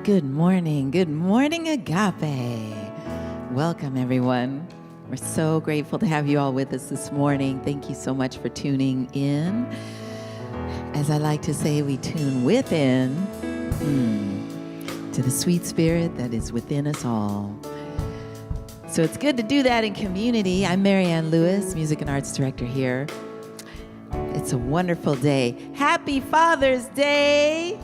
Good morning, Agape. Welcome, everyone. We're so grateful to have you all with us this morning. Thank you so much for tuning in. As I like to say, we tune within to the sweet spirit that is within us all. So it's good to do that in community. I'm Marianne Lewis, Music and Arts Director here. It's a wonderful day. Happy Father's Day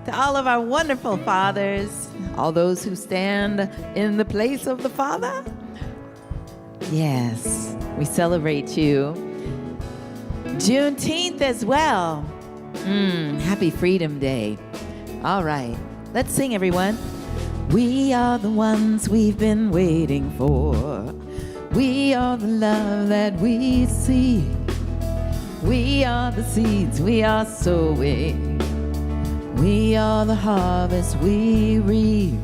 to all of our wonderful fathers, all those who stand in the place of the Father. Yes, we celebrate you. Juneteenth as well. Happy Freedom Day. All right, let's sing, everyone. We are the ones we've been waiting for. We are the love that we seek. We are the seeds we are sowing. We are the harvest we reap.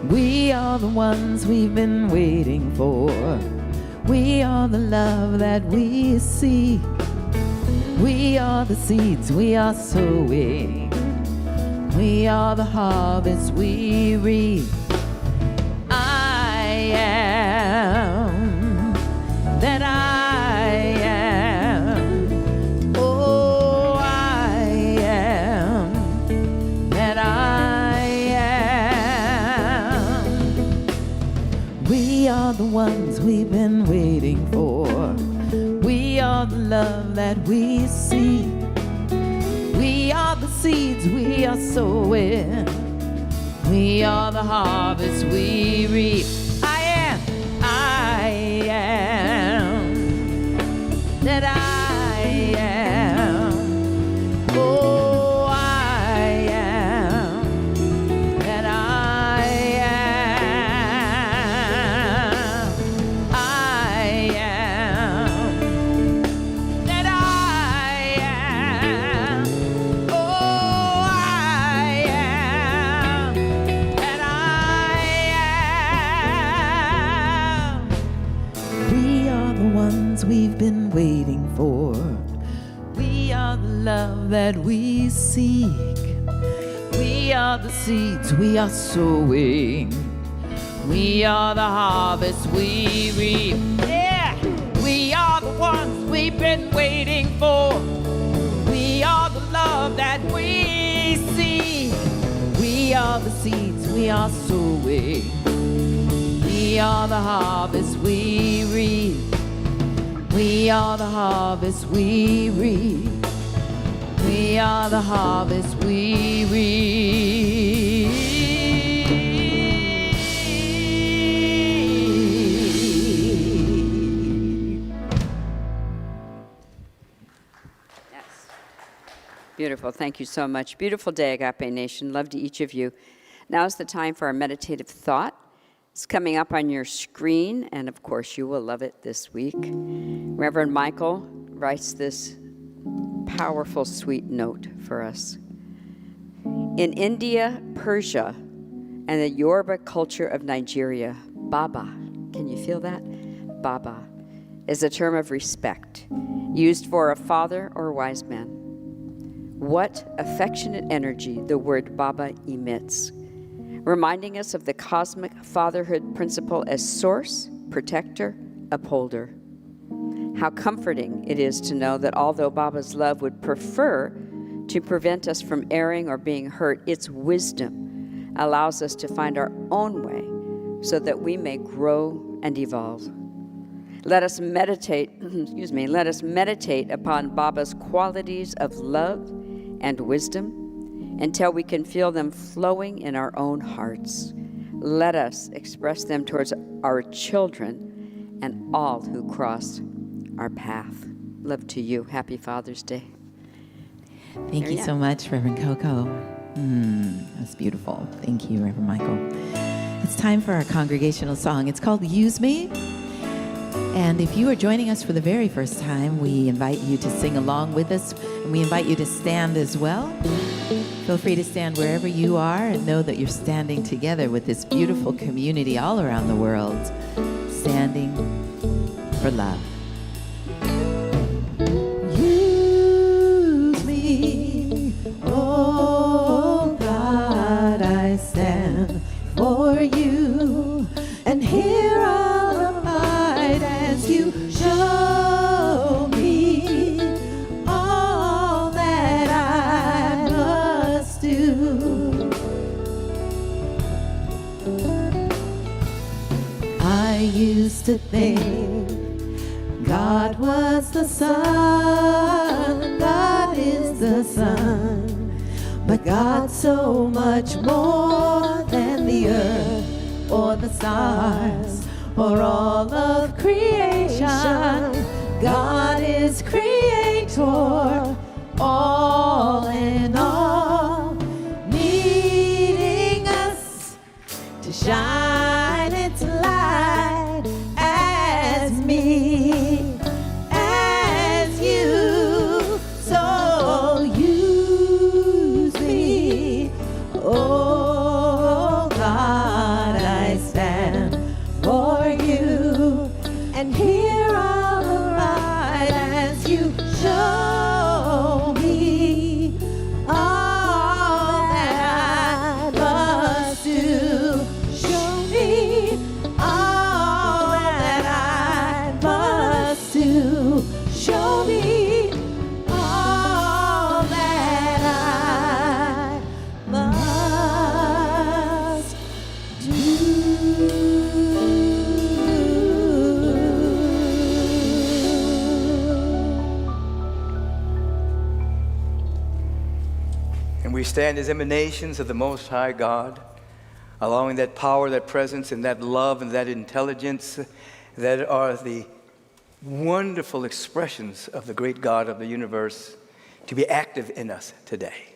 We are the ones we've been waiting for. We are the love that we seek. We are the seeds we are sowing. We are the harvest we reap. I am that I am. Oh, I am that I am. We are the ones we've been waiting for. We are the love that we seek. We are the seeds we are sowing. We are the harvest we reap. I am that I am. Oh, I am that I am. I am that I am. Oh, I am that I am. We are the ones we've been waiting for. We are the love that we seek. We are the seeds we are sowing. We are the harvest we reap. Yeah! We are the ones we've been waiting for. We are the love that we seek. We are the seeds we are sowing. We are the harvest we reap. We are the harvest we reap. We are the harvest we reap. Yes. Beautiful. Thank you so much. Beautiful day, Agape Nation. Love to each of you. Now is the time for our meditative thought. It's coming up on your screen, and of course you will love it this week. Reverend Michael writes this powerful, sweet note for us. In India, Persia, and the Yoruba culture of Nigeria, Baba, can you feel that? Baba is a term of respect used for a father or wise man. What affectionate energy the word Baba emits, reminding us of the cosmic fatherhood principle as source, protector, upholder. How comforting it is to know that although Baba's love would prefer to prevent us from erring or being hurt, its wisdom allows us to find our own way so that we may grow and evolve. Let us meditate, let us meditate upon Baba's qualities of love and wisdom until we can feel them flowing in our own hearts. Let us express them towards our children and all who cross our path. Love to you. Happy Father's Day. Thank you so much, Reverend Coco. That's beautiful. Thank you, Reverend Michael. It's time for our congregational song. It's called Use Me. And if you are joining us for the very first time, we invite you to sing along with us, and we invite you to stand as well. Feel free to stand wherever you are and know that you're standing together with this beautiful community all around the world, standing for love. Use me, oh. used to think God was the sun, God is the sun, but God's so much more than the earth or the stars or all of creation. God is creator, all in all, needing us to shine its light as me, as you. So use me, oh God, I stand for you, and here I'll abide as you show me all that I must do. Show me all that I must do. Show me all that I must And we stand as emanations of the Most High God, allowing that power, that presence, and that love, and that intelligence that are the wonderful expressions of the great God of the universe to be active in us today.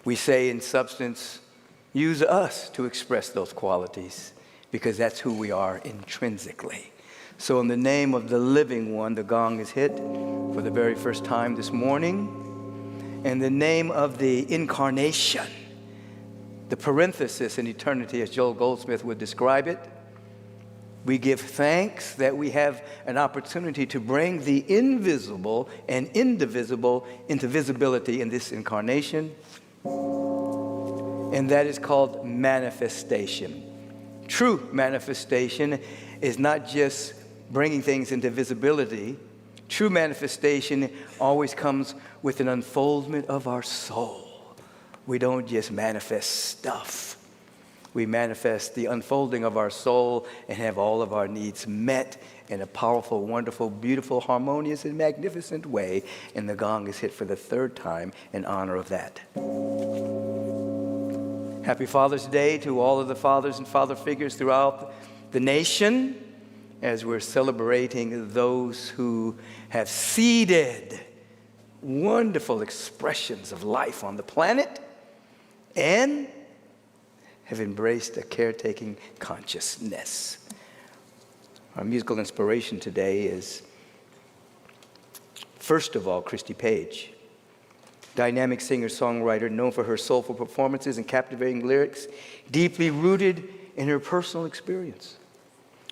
We say in substance, use us to express those qualities, because that's who we are intrinsically. So in the name of the living one, the gong is hit for the very first time this morning. In the name of the incarnation, the parenthesis in eternity, as Joel Goldsmith would describe it, we give thanks that we have an opportunity to bring the invisible and indivisible into visibility in this incarnation, and that is called manifestation. True manifestation is not just bringing things into visibility. True manifestation always comes with an unfoldment of our soul. We don't just manifest stuff. We manifest the unfolding of our soul and have all of our needs met in a powerful, wonderful, beautiful, harmonious, and magnificent way. And the gong is hit for the third time in honor of that. Happy Father's Day to all of the fathers and father figures throughout the nation, as we're celebrating those who have seeded wonderful expressions of life on the planet and have embraced a caretaking consciousness. Our musical inspiration today is, first of all, Christy Page, dynamic singer-songwriter known for her soulful performances and captivating lyrics, deeply rooted in her personal experience.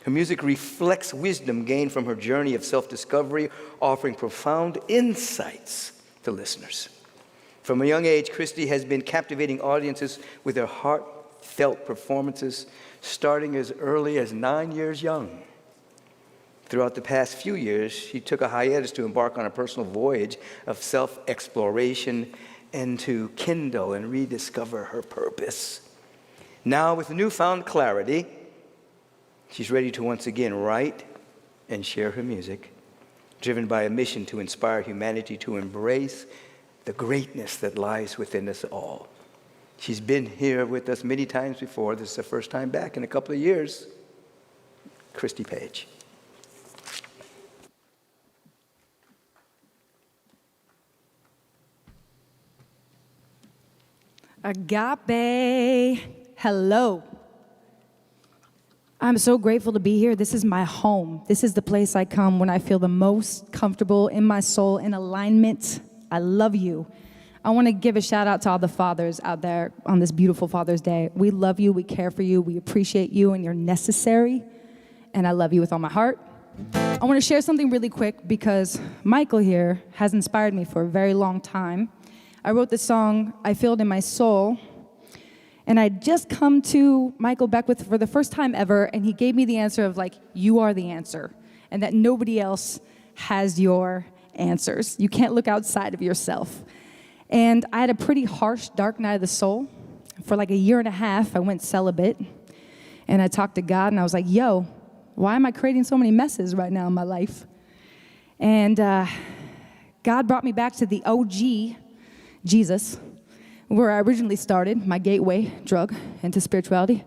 Her music reflects wisdom gained from her journey of self-discovery, offering profound insights to listeners. From a young age, Christy has been captivating audiences with her heartfelt performances, starting as early as 9 years young. Throughout the past few years, she took a hiatus to embark on a personal voyage of self-exploration and to kindle and rediscover her purpose. Now, with newfound clarity, she's ready to once again write and share her music, driven by a mission to inspire humanity to embrace the greatness that lies within us all. She's been here with us many times before. This is the first time back in a couple of years. Christy Page. Agape. Hello. I'm so grateful to be here. This is my home. This is the place I come when I feel the most comfortable in my soul, in alignment. I love you. I want to give a shout out to all the fathers out there on this beautiful Father's Day. We love you, we care for you, we appreciate you, and you're necessary. And I love you with all my heart. I want to share something really quick because Michael here has inspired me for a very long time. I wrote this song, I Feel It in My Soul, and I'd just come to Michael Beckwith for the first time ever, and he gave me the answer of like, you are the answer, and that nobody else has your answers. You can't look outside of yourself. And I had a pretty harsh, dark night of the soul. For like a year and a half, I went celibate, and I talked to God, and I was like, yo, why am I creating so many messes right now in my life? And God brought me back to the OG, Jesus, where I originally started, my gateway drug into spirituality.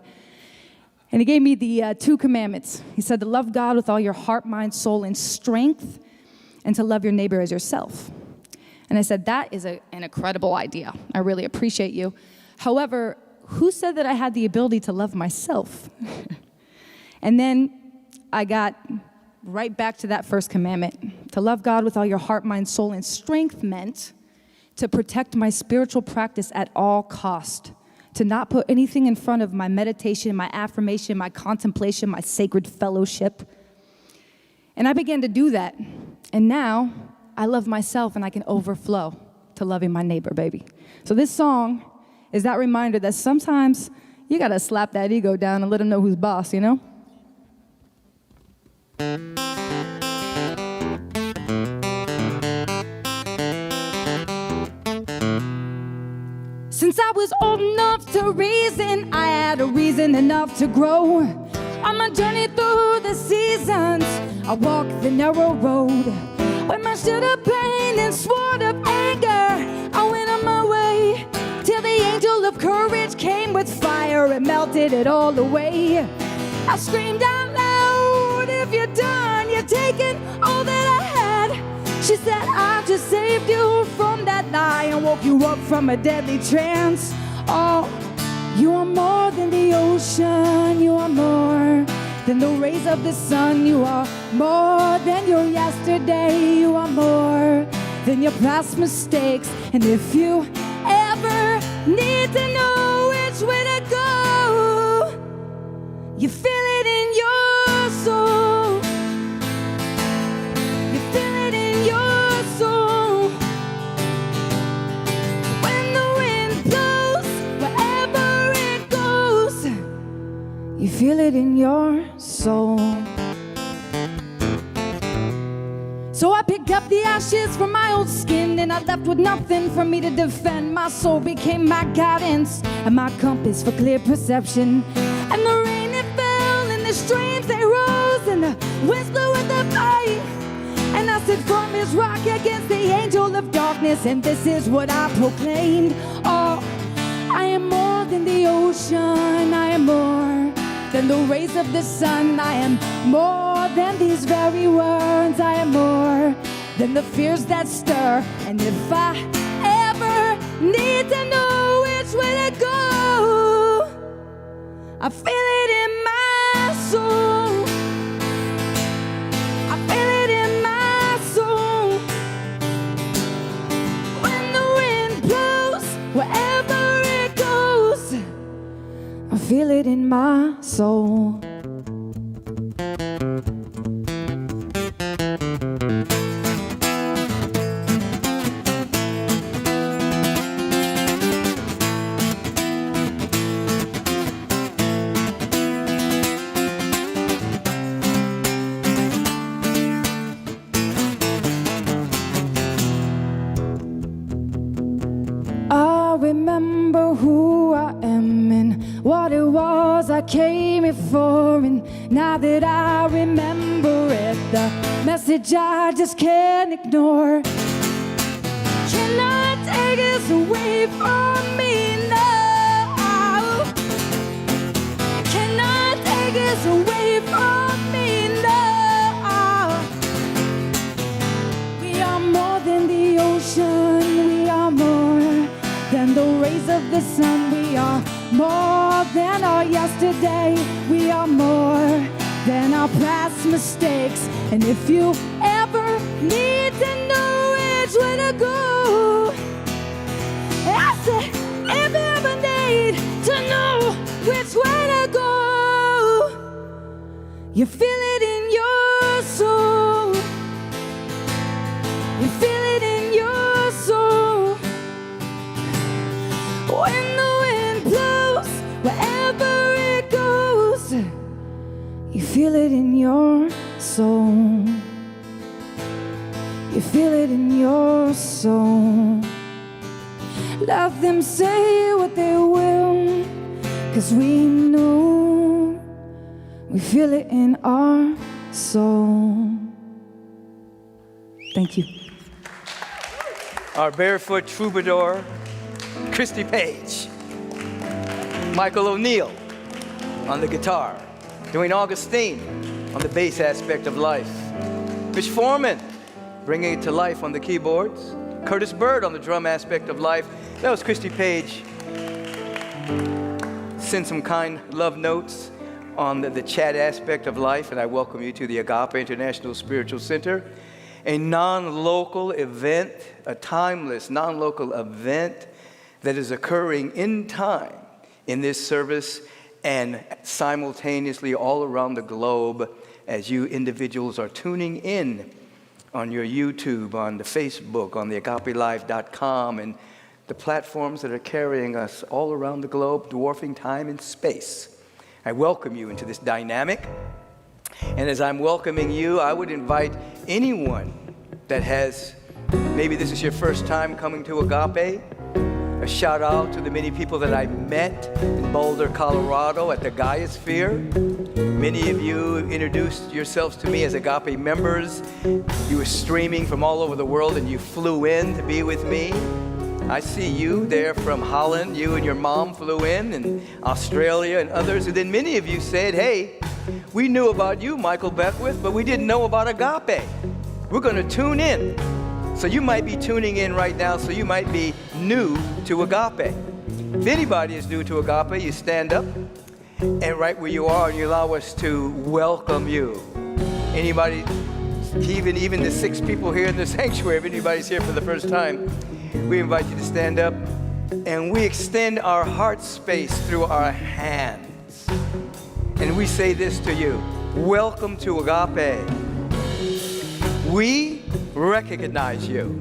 And he gave me the 2 commandments. He said to love God with all your heart, mind, soul, and strength, and to love your neighbor as yourself. And I said, that is an incredible idea. I really appreciate you. However, who said that I had the ability to love myself? And then I got right back to that first commandment. To love God with all your heart, mind, soul, and strength meant to protect my spiritual practice at all cost, to not put anything in front of my meditation, my affirmation, my contemplation, my sacred fellowship. And I began to do that. And now I love myself and I can overflow to loving my neighbor, baby. So this song is that reminder that sometimes you gotta slap that ego down and let him know who's boss, you know? Since I was old enough to reason, I had a reason enough to grow. On my journey through the seasons, I walked the narrow road. When my should of pain and sword of anger, I went on my way, till the angel of courage came with fire and melted it all away. I screamed out loud, if you're done, you're taking all that I had. She said, I just saved you from that lie and woke you up from a deadly trance. Oh, you are more than the ocean, you are more than the rays of the sun, you are more than your yesterday, you are more than your past mistakes. And if you ever need to know which way to go, you feel it in your soul. You feel it in your soul. When the wind blows, wherever it goes, you feel it in your soul. So I picked up the ashes from my old skin, and I left with nothing for me to defend. My soul became my guidance and my compass for clear perception. And the rain, it fell, and the streams, they rose, and the winds blew with the fight. And I stood firm as rock against the angel of darkness, and this is what I proclaimed. Oh, I am more than the ocean, I am more than the rays of the sun, I am more than these very words, I am more than the fears that stir. And if I ever need to know which way to go, I feel it in my soul. I feel it in my soul. When the wind blows, wherever it goes, I feel it in my soul. I remember who I am and what it was I came here for, and now that I remember it, the message I just can't ignore. Cannot take this away from me now. Cannot take this away from me now. We are more than the ocean, we are more than the rays of the sun, we are more than our yesterday, we are more than our past mistakes. And if you ever need to know which way to go, I said, if you ever need to know which way to go, you feel it in your soul. You feel it in your soul. When the wind blows, wherever it goes, you feel it in your soul. You feel it in your soul. Let them say what they will, 'cause we know We feel it in our soul. Thank you. Our barefoot troubadour, Christy Page. Michael O'Neill on the guitar. Dwayne Augustine on the bass aspect of life. Mitch Foreman bringing it to life on the keyboards. Curtis Bird on the drum aspect of life. That was Christy Page. Send some kind love notes on the chat aspect of life, and I welcome you to the Agape International Spiritual Center, a non-local event, a timeless non-local event that is occurring in time in this service and simultaneously all around the globe as you individuals are tuning in on your YouTube, on the Facebook, on the agapelive.com, and the platforms that are carrying us all around the globe, dwarfing time and space. I welcome you into this dynamic. And as I'm welcoming you, I would invite anyone that has, maybe this is your first time coming to Agape, a shout out to the many people that I met in Boulder, Colorado at the Gaia-sphere. Many of you introduced yourselves to me as Agape members. You were streaming from all over the world and you flew in to be with me. I see you there from Holland. You and your mom flew in, and Australia and others. And then many of you said, hey, we knew about you, Michael Beckwith, but we didn't know about Agape. We're going to tune in. So you might be tuning in right now, so you might be new to Agape. If anybody is new to Agape, you stand up, and right where you are, and you allow us to welcome you. Anybody, even the 6 people here in the sanctuary, if anybody's here for the first time, we invite you to stand up, and we extend our heart space through our hands. And we say this to you: welcome to Agape. We recognize you.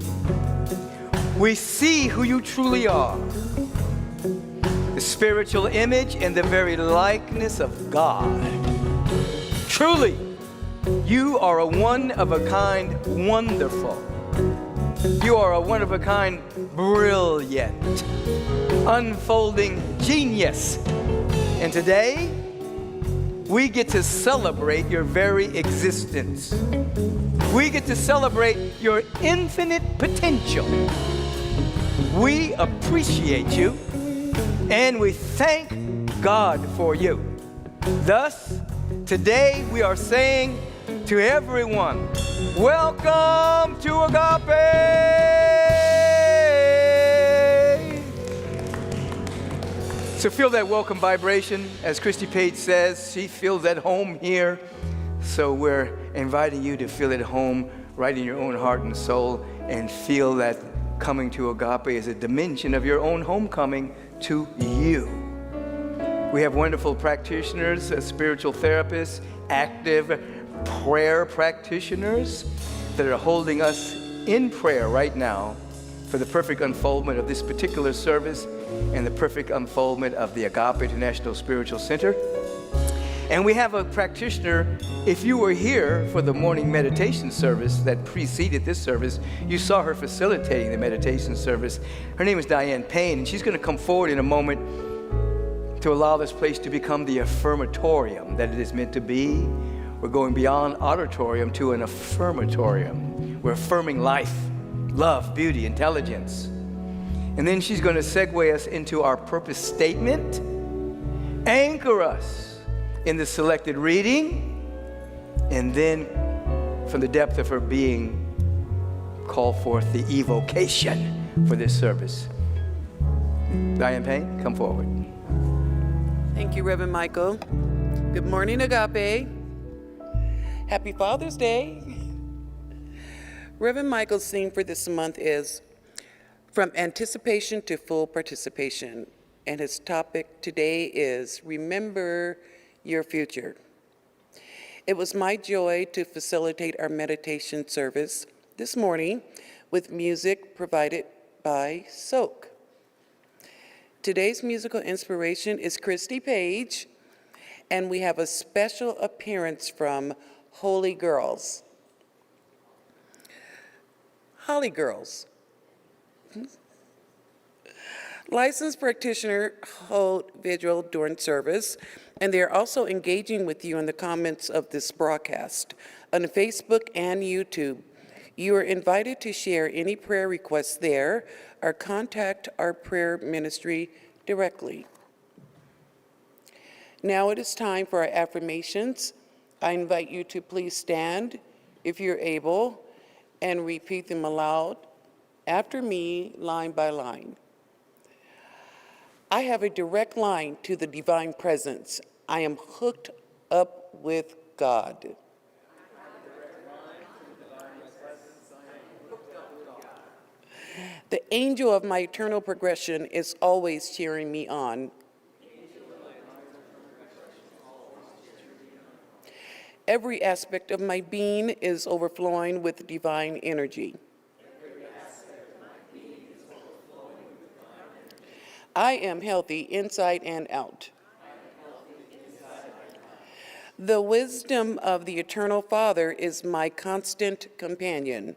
We see who you truly are. The spiritual image and the very likeness of God. Truly, you are a one-of-a-kind wonderful. You are a one-of-a-kind brilliant, unfolding genius. And today, we get to celebrate your very existence. We get to celebrate your infinite potential. We appreciate you, and we thank God for you. Thus, today we are saying to everyone, welcome to Agape! So feel that welcome vibration. As Christy Page says, she feels at home here. So we're inviting you to feel at home right in your own heart and soul, and feel that coming to Agape is a dimension of your own homecoming to you. We have wonderful practitioners, spiritual therapists, active prayer practitioners that are holding us in prayer right now for the perfect unfoldment of this particular service and the perfect unfoldment of the Agape International Spiritual Center. And we have a practitioner. If you were here for the morning meditation service that preceded this service, you saw her facilitating the meditation service. Her name is Diane Payne, and she's going to come forward in a moment to allow this place to become the affirmatorium that it is meant to be. We're going beyond auditorium to an affirmatorium. We're affirming life, love, beauty, intelligence. And then she's going to segue us into our purpose statement, anchor us in the selected reading, and then from the depth of her being, call forth the evocation for this service. Diane Payne, come forward. Thank you, Reverend Michael. Good morning, Agape. Happy Father's Day. Reverend Michael's theme for this month is From Anticipation to Full Participation, and his topic today is Remember Your Future. It was my joy to facilitate our meditation service this morning with music provided by Soak. Today's musical inspiration is Christy Page, and we have a special appearance from Holy Girls. Holly Girls. Licensed practitioner hold vigil during service, and they're also engaging with you in the comments of this broadcast on Facebook and YouTube. You are invited to share any prayer requests there or contact our prayer ministry directly. Now it is time for our affirmations. I invite you to please stand if you're able and repeat them aloud after me, line by line. I have a direct line to the divine presence. I am hooked up with God. The angel of my eternal progression is always cheering me on. Every aspect of my being is overflowing with divine energy. I am healthy inside and out. The wisdom of the eternal Father is my constant companion.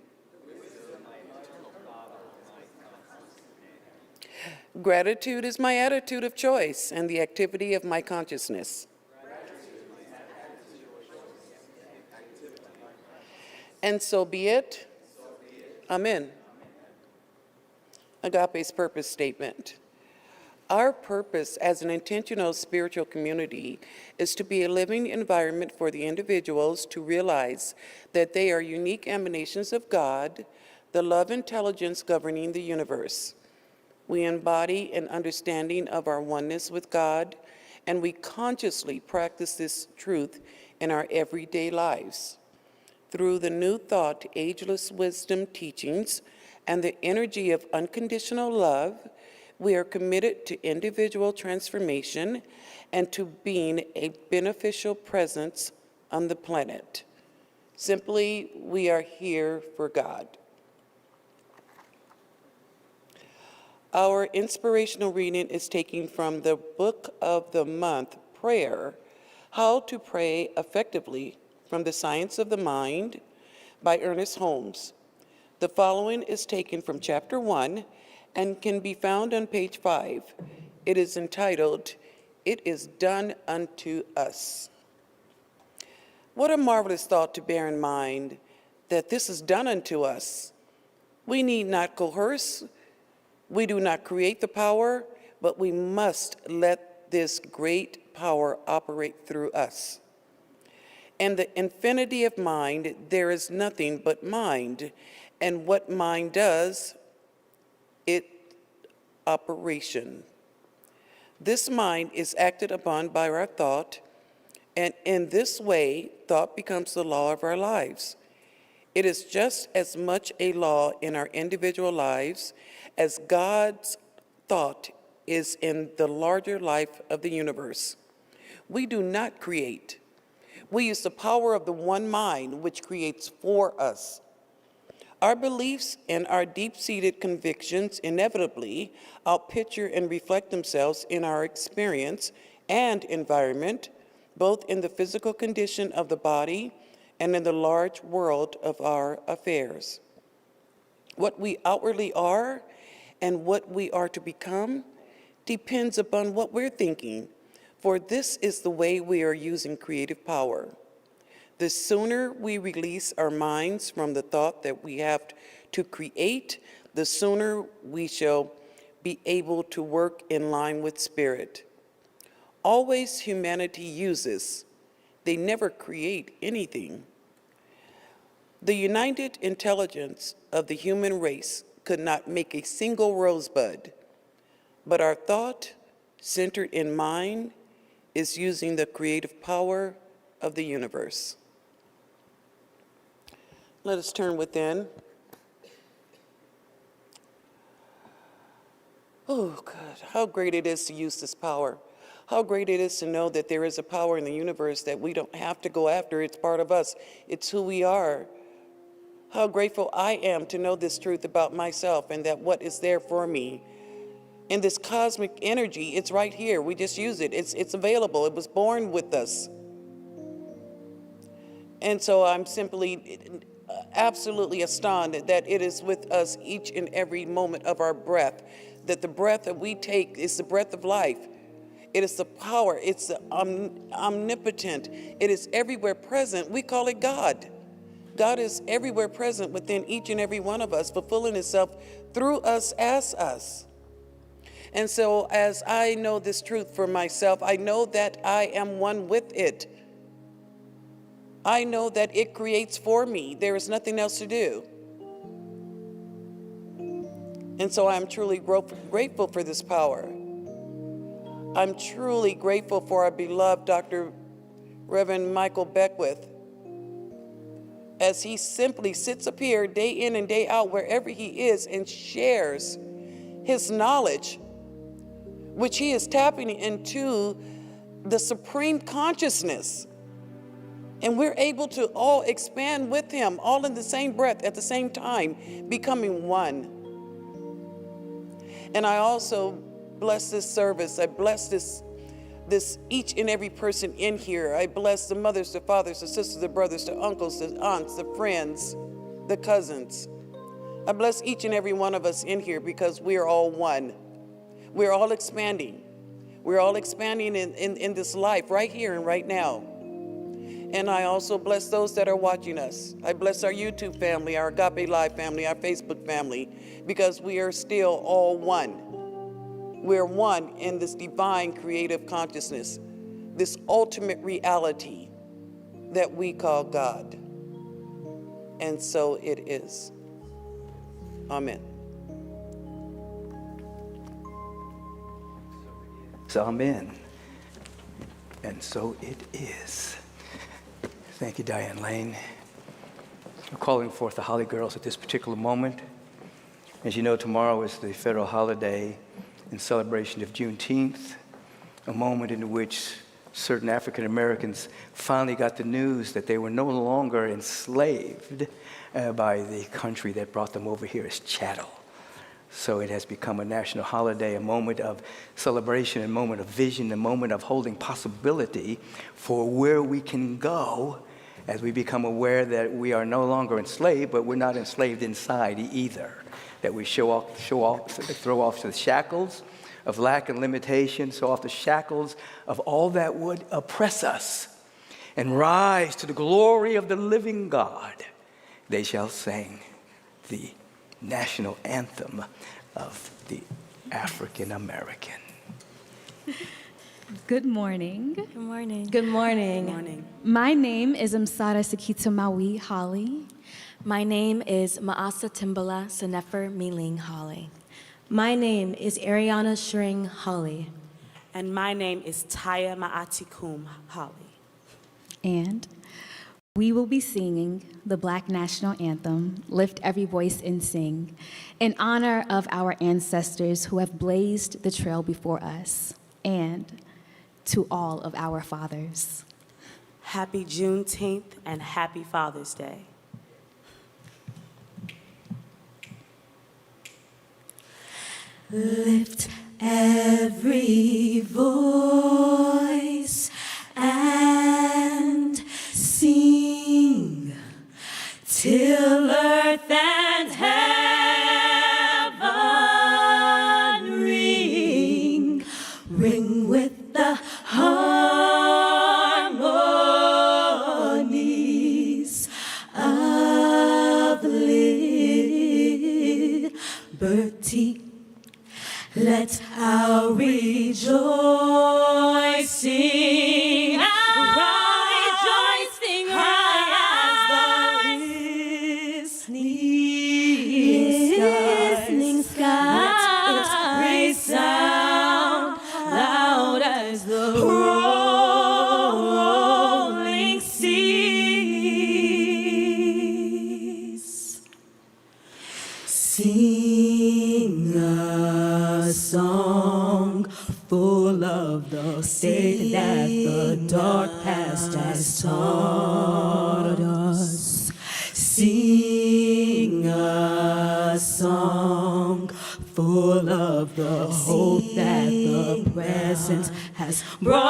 Gratitude is my attitude of choice and the activity of my consciousness. And so be it. Amen. Agape's purpose statement. Our purpose as an intentional spiritual community is to be a living environment for the individuals to realize that they are unique emanations of God, the love intelligence governing the universe. We embody an understanding of our oneness with God, and we consciously practice this truth in our everyday lives. Through the New Thought Ageless Wisdom teachings and the energy of unconditional love, we are committed to individual transformation and to being a beneficial presence on the planet. Simply, we are here for God. Our inspirational reading is taken from the Book of the Month, Prayer, How to Pray Effectively from the Science of the Mind by Ernest Holmes. The following is taken from Chapter 1 and can be found on page 5. It is entitled, It is Done Unto Us. What a marvelous thought to bear in mind, that this is done unto us. We need not coerce, we do not create the power, but we must let this great power operate through us. In the infinity of mind, there is nothing but mind, and what mind does, it operation. This mind is acted upon by our thought, and in this way, thought becomes the law of our lives. It is just as much a law in our individual lives as God's thought is in the larger life of the universe. We do not create. We use the power of the one mind which creates for us. Our beliefs and our deep-seated convictions inevitably outpicture and reflect themselves in our experience and environment, both in the physical condition of the body and in the large world of our affairs. What we outwardly are and what we are to become depends upon what we're thinking, for this is the way we are using creative power. The sooner we release our minds from the thought that we have to create, the sooner we shall be able to work in line with spirit. Always humanity uses, they never create anything. The united intelligence of the human race could not make a single rosebud, but our thought, centered in mind, is using the creative power of the universe. Let us turn within. Oh, God, how great it is to use this power. How great it is to know that there is a power in the universe that we don't have to go after. It's part of us. It's who we are. How grateful I am to know this truth about myself and that what is there for me. In this cosmic energy, it's right here. We just use it. It's available. It was born with us. And so I'm simply absolutely astounded that it is with us each and every moment of our breath, that the breath that we take is the breath of life. It is the power. It's the omnipotent. It is everywhere present. We call it God. God is everywhere present within each and every one of us, fulfilling Himself through us as us. And so as I know this truth for myself, I know that I am one with it. I know that it creates for me. There is nothing else to do. And so I'm truly grateful for this power. I'm truly grateful for our beloved Dr. Reverend Michael Beckwith, as he simply sits up here day in and day out wherever he is and shares his knowledge, which he is tapping into the supreme consciousness. And we're able to all expand with him, all in the same breath at the same time, becoming one. And I also bless this service. I bless this each and every person in here. I bless the mothers, the fathers, the sisters, the brothers, the uncles, the aunts, the friends, the cousins. I bless each and every one of us in here because we are all one. We're all expanding. We're all expanding in this life right here and right now. And I also bless those that are watching us. I bless our YouTube family, our Agape Live family, our Facebook family, because we are still all one. We're one in this divine creative consciousness, this ultimate reality that we call God. And so it is. Amen. So amen. And so it is. Thank you, Diane Lane. We're calling forth the Holly Girls at this particular moment. As you know, tomorrow is the federal holiday in celebration of Juneteenth, a moment in which certain African Americans finally got the news that they were no longer enslaved by the country that brought them over here as chattel. So it has become a national holiday, a moment of celebration, a moment of vision, a moment of holding possibility for where we can go as we become aware that we are no longer enslaved, but we're not enslaved inside either. That we throw off the shackles of lack and limitation, throw off the shackles of all that would oppress us, and rise to the glory of the living God. They shall sing the national anthem of the African American. Good morning. Good morning. Good morning. Good morning. My name is Msara Sakita Maui Holly. My name is Maasa Timbala Senefer Miling Holly. My name is Ariana Shring Holly. And my name is Taya Maatikum Holly. And we will be singing the Black National Anthem, Lift Every Voice and Sing, in honor of our ancestors who have blazed the trail before us, and to all of our fathers. Happy Juneteenth and happy Father's Day. Lift every voice and sing till earth and heaven ring, ring with the harmonies of liberty. Let our rejoicing rise listening sky. Let it resound loud as the rolling seas. Sing a song full of the faith that the dark past has taught us. Sing a song full of the hope that the present has brought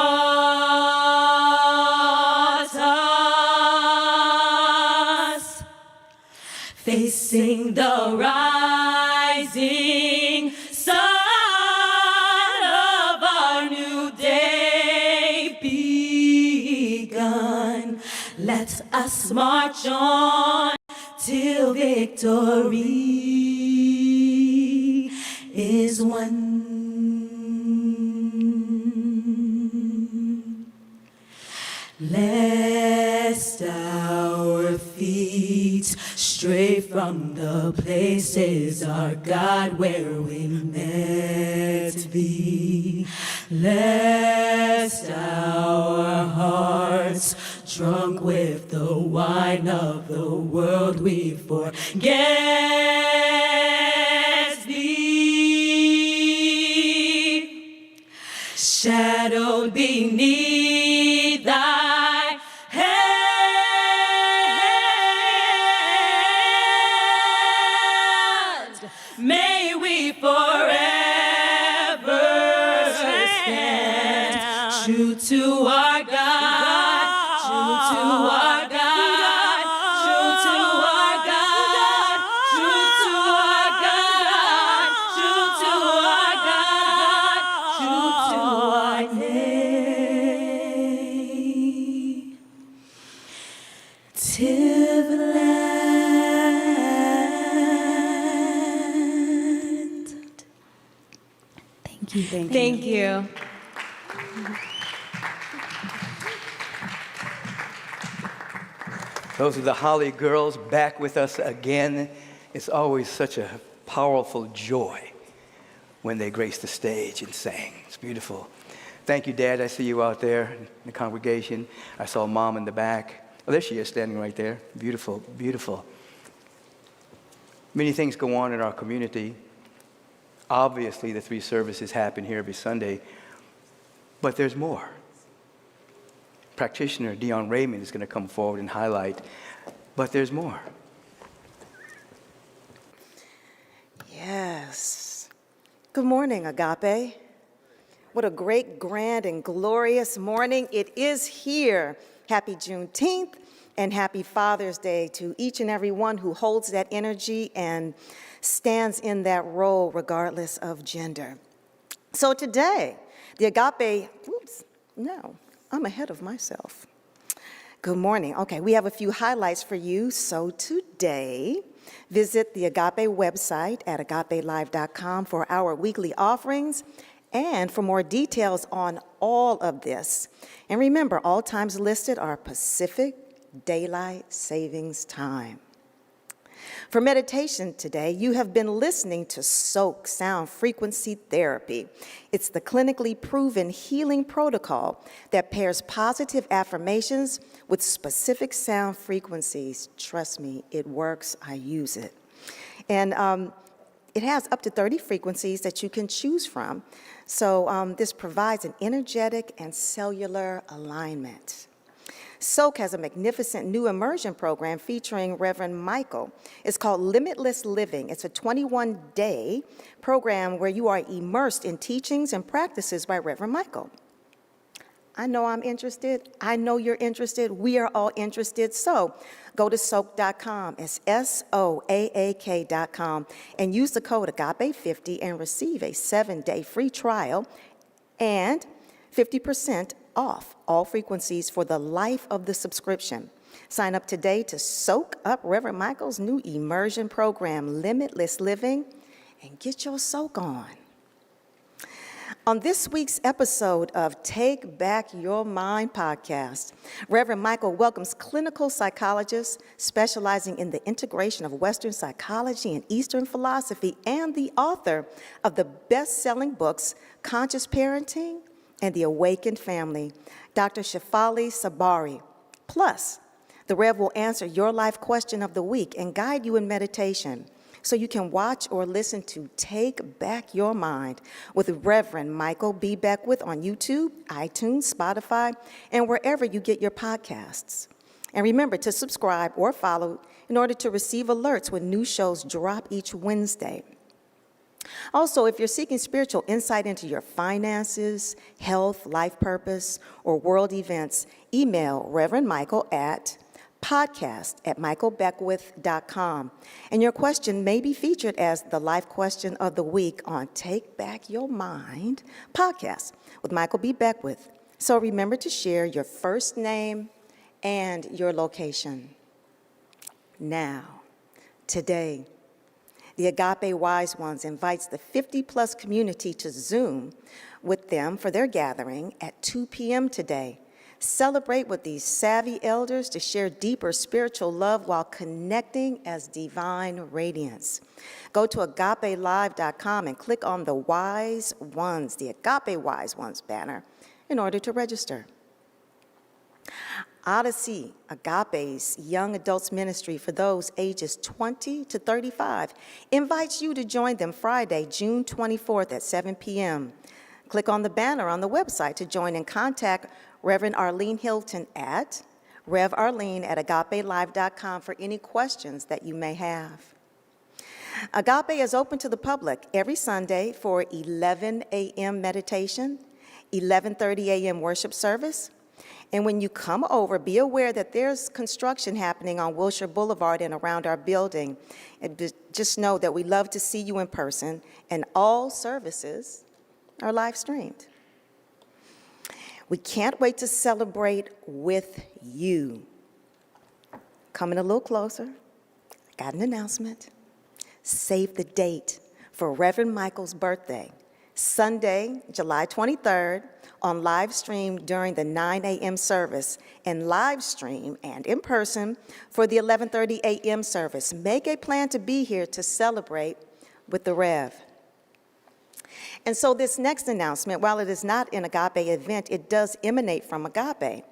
us. Facing the rising sun. us march on till victory is won. Lest our feet stray from the places, our God, where we met thee. Lest our hearts, drunk with the wine of the world, we forget thee. Shadowed beneath thy hand, may we forever stand true to our God, true to our God, true to our God, true to our God, true to our God, true to our name. Till the land. Thank you. Thank you. Those are the Holly girls back with us again. It's always such a powerful joy when they grace the stage and sing. It's beautiful. Thank you, Dad. I see you out there in the congregation. I saw Mom in the back. Oh, there she is, standing right there. Beautiful, beautiful. Many things go on in our community. Obviously, the 3 services happen here every Sunday, but there's more. Practitioner Dion Raymond is going to come forward and highlight, but there's more. Yes. Good morning, Agape. What a great, grand, and glorious morning it is here. Happy Juneteenth and happy Father's Day to each and every one who holds that energy and stands in that role regardless of gender. So today, the Agape, I'm ahead of myself. Good morning. Okay, we have a few highlights for you. So today, visit the Agape website at agapelive.com for our weekly offerings and for more details on all of this. And remember, all times listed are Pacific Daylight Savings Time. For meditation today, you have been listening to SOAK, Sound Frequency Therapy. It's the clinically proven healing protocol that pairs positive affirmations with specific sound frequencies. Trust me, it works. I use it. And it has up to 30 frequencies that you can choose from. So this provides an energetic and cellular alignment. SOAK has a magnificent new immersion program featuring Reverend Michael. It's called Limitless Living. It's a 21-day program where you are immersed in teachings and practices by Reverend Michael. I know I'm interested. I know you're interested. We are all interested. So go to soak.com. It's SOAAK.com and use the code AGAPE50 and receive a 7-day free trial and 50% off all frequencies for the life of the subscription. Sign up today to soak up Reverend Michael's new immersion program, Limitless Living, and get your soak on. On this week's episode of Take Back Your Mind podcast, Reverend Michael welcomes clinical psychologists specializing in the integration of Western psychology and Eastern philosophy and the author of the best-selling books, Conscious Parenting and The Awakened Family, Dr. Shefali Sabari. Plus, the Rev will answer your life question of the week and guide you in meditation, so you can watch or listen to Take Back Your Mind with Reverend Michael B. Beckwith on YouTube, iTunes, Spotify, and wherever you get your podcasts. And remember to subscribe or follow in order to receive alerts when new shows drop each Wednesday. Also, if you're seeking spiritual insight into your finances, health, life purpose, or world events, email Reverend Michael at podcast@michaelbeckwith.com. And your question may be featured as the life question of the week on Take Back Your Mind podcast with Michael B. Beckwith. So remember to share your first name and your location. Now, today, the Agape Wise Ones invites the 50-plus community to Zoom with them for their gathering at 2 p.m. today. Celebrate with these savvy elders to share deeper spiritual love while connecting as divine radiance. Go to agapelive.com and click on the Wise Ones, the Agape Wise Ones banner, in order to register. Odyssey, Agape's young adults ministry for those ages 20 to 35, invites you to join them Friday, June 24th at 7 p.m. Click on the banner on the website to join and contact Reverend Arlene Hilton at revarlene@agapelive.com for any questions that you may have. Agape is open to the public every Sunday for 11 a.m. meditation, 11:30 a.m. worship service. And when you come over, be aware that there's construction happening on Wilshire Boulevard and around our building. And just know that we love to see you in person, and all services are live streamed. We can't wait to celebrate with you. Coming a little closer, I got an announcement. Save the date for Reverend Michael's birthday, Sunday, July 23rd, on live stream during the 9 a.m. service, and live stream and in person for the 11:30 a.m. service. Make a plan to be here to celebrate with the Rev. And so this next announcement, while it is not an Agape event, it does emanate from Agape.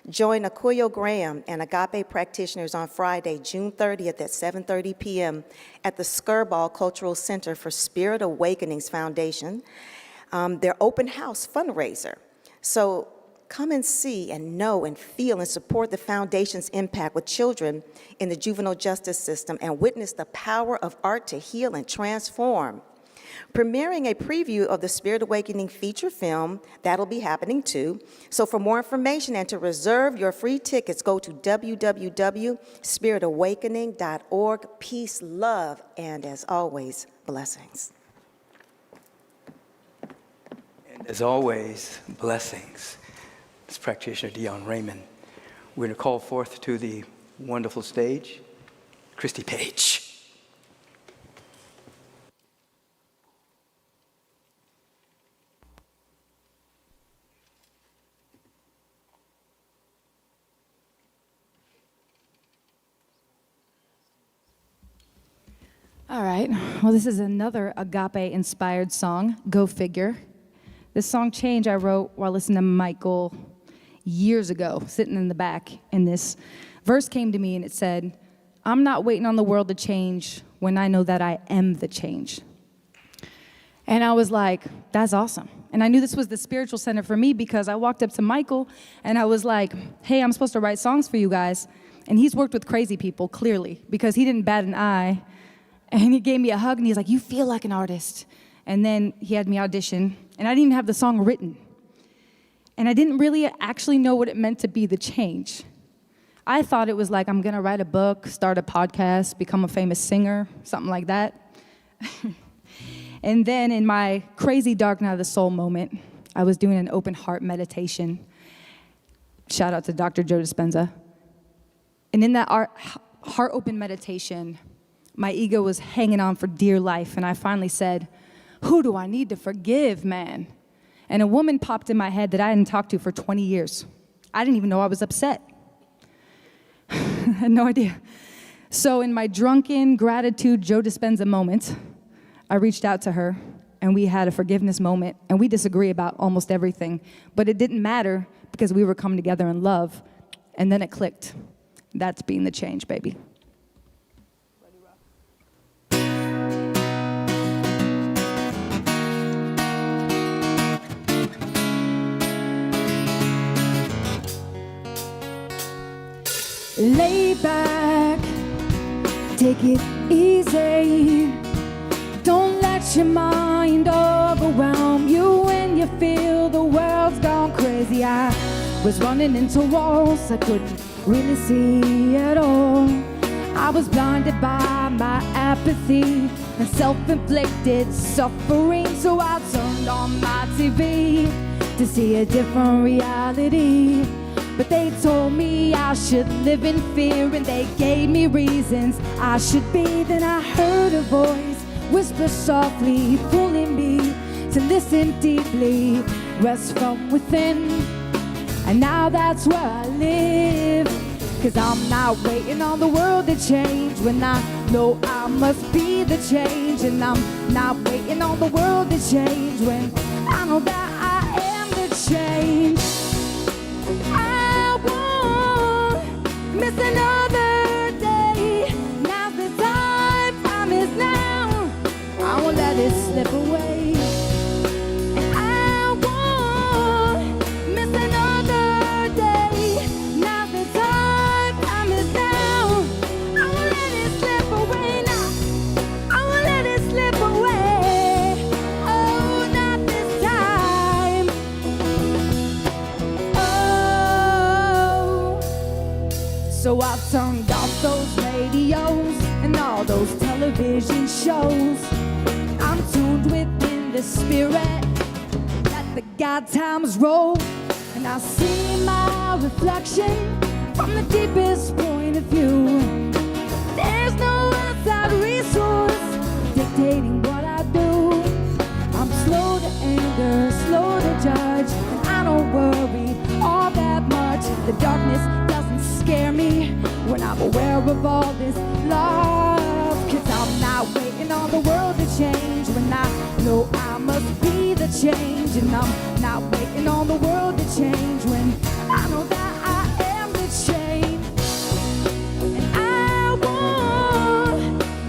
Join Akuyo Graham and Agape practitioners on Friday, June 30th at 7:30 p.m. at the Skirball Cultural Center for Spirit Awakenings Foundation, their open house fundraiser. So come and see and know and feel and support the foundation's impact with children in the juvenile justice system and witness the power of art to heal and transform. Premiering a preview of the Spirit Awakening feature film, that'll be happening too. So for more information and to reserve your free tickets, go to www.spiritawakening.org. Peace, love, and as always, blessings. And as always, blessings. This practitioner, Dion Raymond. We're going to call forth to the wonderful stage, Christy Page. All right, well, this is another Agape-inspired song, Go Figure. This song, Change, I wrote while listening to Michael years ago, sitting in the back, and this verse came to me, and it said, I'm not waiting on the world to change when I know that I am the change. And I was like, that's awesome. And I knew this was the spiritual center for me because I walked up to Michael, and I was like, hey, I'm supposed to write songs for you guys. And he's worked with crazy people, clearly, because he didn't bat an eye. And he gave me a hug, and he's like, you feel like an artist. And then he had me audition, and I didn't even have the song written. And I didn't really actually know what it meant to be the change. I thought it was like, I'm gonna write a book, start a podcast, become a famous singer, something like that. And then in my crazy dark night of the soul moment, I was doing an open heart meditation. Shout out to Dr. Joe Dispenza. And in that heart open meditation, my ego was hanging on for dear life, and I finally said, who do I need to forgive, man? And a woman popped in my head that I hadn't talked to for 20 years. I didn't even know I was upset. I had no idea. So in my drunken gratitude Joe Dispenza moment, I reached out to her, and we had a forgiveness moment, and we disagree about almost everything, but it didn't matter because we were coming together in love, and then it clicked. That's being the change, baby. Lay back, take it easy. Don't let your mind overwhelm you when you feel the world's gone crazy. I was running into walls I couldn't really see at all. I was blinded by my apathy and self-inflicted suffering, so I turned on my TV to see a different reality. But they told me I should live in fear, and they gave me reasons I should be. Then I heard a voice whisper softly, pulling me to listen deeply, rest from within. And now that's where I live, 'cause I'm not waiting on the world to change when I know I must be the change. And I'm not waiting on the world to change when I know that I am the change. I won't miss another day. Now's the time is now. I won't let it slip away. And I won't miss another day. Now's the time is now. I won't let it slip away now. I won't let it slip away. Oh, not this time. Oh. So I've turned off those radios and all those television shows. I'm tuned within the spirit, let the God times roll. And I see my reflection from the deepest point of view. There's no outside resource dictating what I do. I'm slow to anger, slow to judge, and I don't worry all that much. The darkness doesn't scare me when I'm aware of all this love. 'Cause I'm not waiting on the world to change when I know I must be the change. And I'm not waiting on the world to change when I know that I am the change. And I won't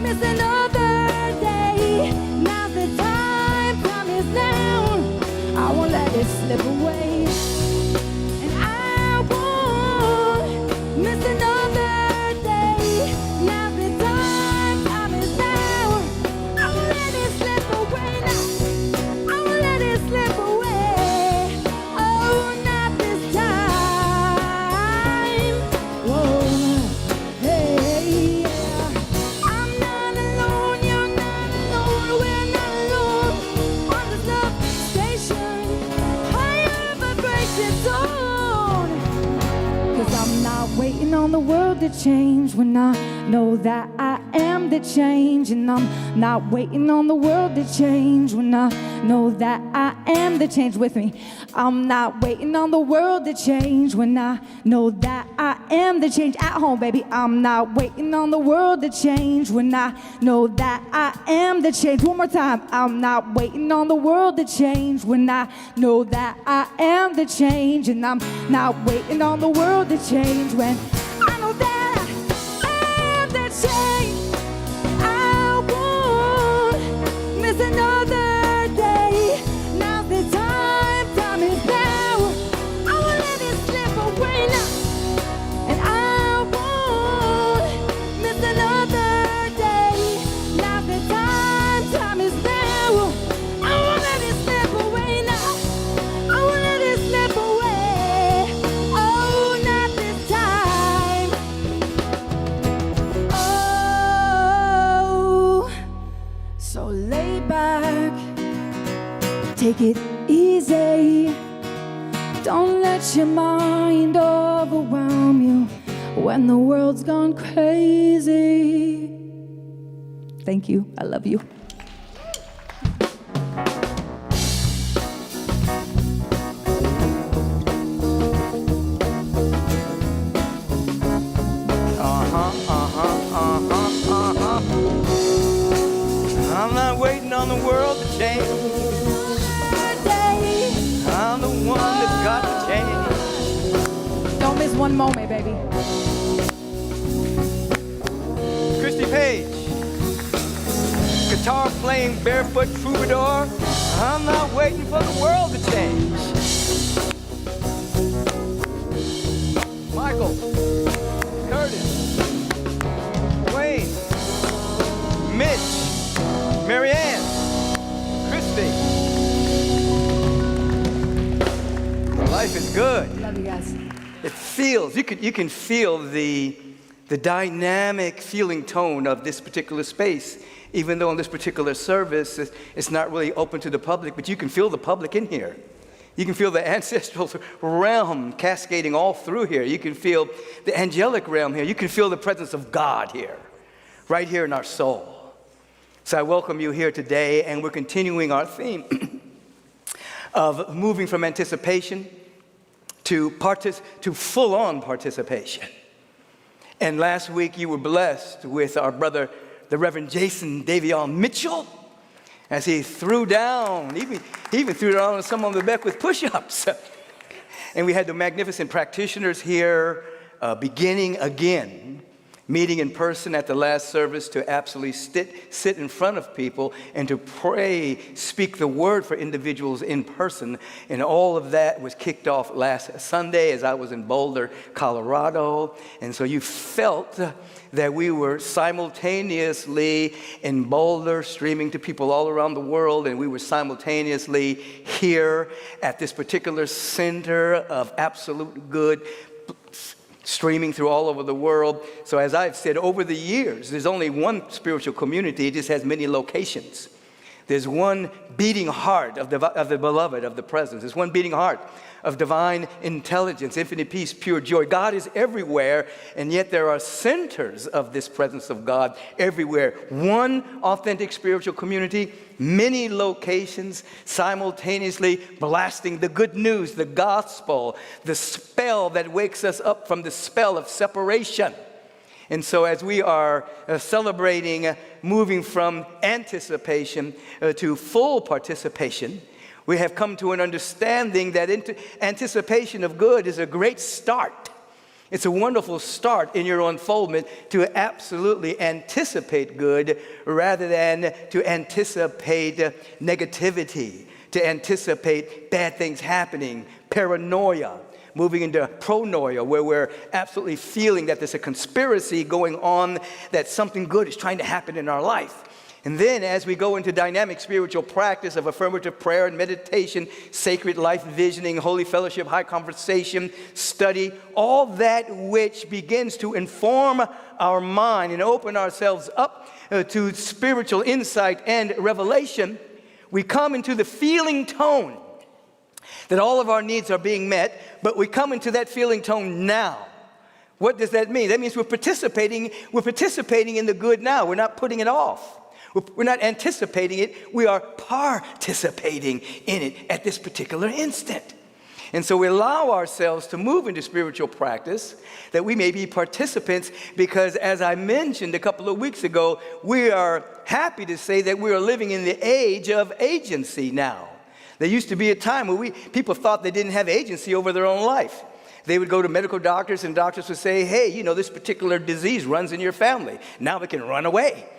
miss another day. Now's the time is now. I won't let it slip away. And I won't miss another day. Now's the time is now. I won't let it slip away now. I won't let it slip away. Oh, not this time. Whoa, hey, yeah. I'm not alone, you're not alone, we're not alone. On this love station, higher vibration zone. 'Cause I'm not waiting on the world to change when I know that I am the change. And I'm not waiting on the world to change when I know that I am the change. With me, I'm not waiting on the world to change when I know that I am the change. At home, baby, I'm not waiting on the world to change when I know that I am the change. One more time, I'm not waiting on the world to change when I know that I am the change. And I'm not waiting on the world to change when I know that I am the change. I won't miss another day. Now the time is now. I won't let it slip away now. And I won't miss another day. Now the time is now. I won't let it slip away now. I won't let it slip away. Oh, not this time. Oh, so lay back, take it easy. Don't let your mind overwhelm you when the world's gone crazy. Thank you. I love you. I'm not waiting on the world to change. I'm the one that's got to change. Don't miss one moment, baby. Christy Page, guitar playing barefoot troubadour. I'm not waiting for the world to change. Michael, Curtis, Wayne, Mitch, Marianne, Christy. Life is good. Love you guys. It feels, you can feel the dynamic feeling tone of this particular space, even though in this particular service it's not really open to the public, but you can feel the public in here. You can feel the ancestral realm cascading all through here. You can feel the angelic realm here. You can feel the presence of God here, right here in our soul. So I welcome you here today, and we're continuing our theme of moving from anticipation to full-on participation. And last week you were blessed with our brother, the Reverend Jason Davion Mitchell, as he threw down, he even threw down on some of the Beckwith push-ups. And we had the magnificent practitioners here beginning again, meeting in person at the last service to absolutely sit in front of people and to pray, speak the word for individuals in person. And all of that was kicked off last Sunday as I was in Boulder, Colorado. And so you felt that we were simultaneously in Boulder, streaming to people all around the world, and we were simultaneously here at this particular center of absolute good, streaming through all over the world. So as I've said over the years, there's only one spiritual community. It just has many locations. There's one beating heart of the beloved, of the presence. There's one beating heart of divine intelligence, infinite peace, pure joy. God is everywhere, and yet there are centers of this presence of God everywhere. One authentic spiritual community, many locations, simultaneously blasting the good news, the gospel, the spell that wakes us up from the spell of separation. And so as we are celebrating moving from anticipation to full participation, we have come to an understanding that anticipation of good is a great start. It's a wonderful start in your unfoldment to absolutely anticipate good rather than to anticipate negativity, to anticipate bad things happening, paranoia, moving into pronoia, where we're absolutely feeling that there's a conspiracy going on, that something good is trying to happen in our life. And then as we go into dynamic spiritual practice of affirmative prayer and meditation, sacred life visioning, holy fellowship, high conversation, study, all that which begins to inform our mind and open ourselves up to spiritual insight and revelation, we come into the feeling tone that all of our needs are being met, but we come into that feeling tone now. What does that mean? That means we're participating in the good now. We're not putting it off. We're not anticipating it. We are participating in it at this particular instant. And so we allow ourselves to move into spiritual practice that we may be participants because, as I mentioned a couple of weeks ago, we are happy to say that we are living in the age of agency now. There used to be a time where people thought they didn't have agency over their own life. They would go to medical doctors, and doctors would say, hey, this particular disease runs in your family. Now it can run away.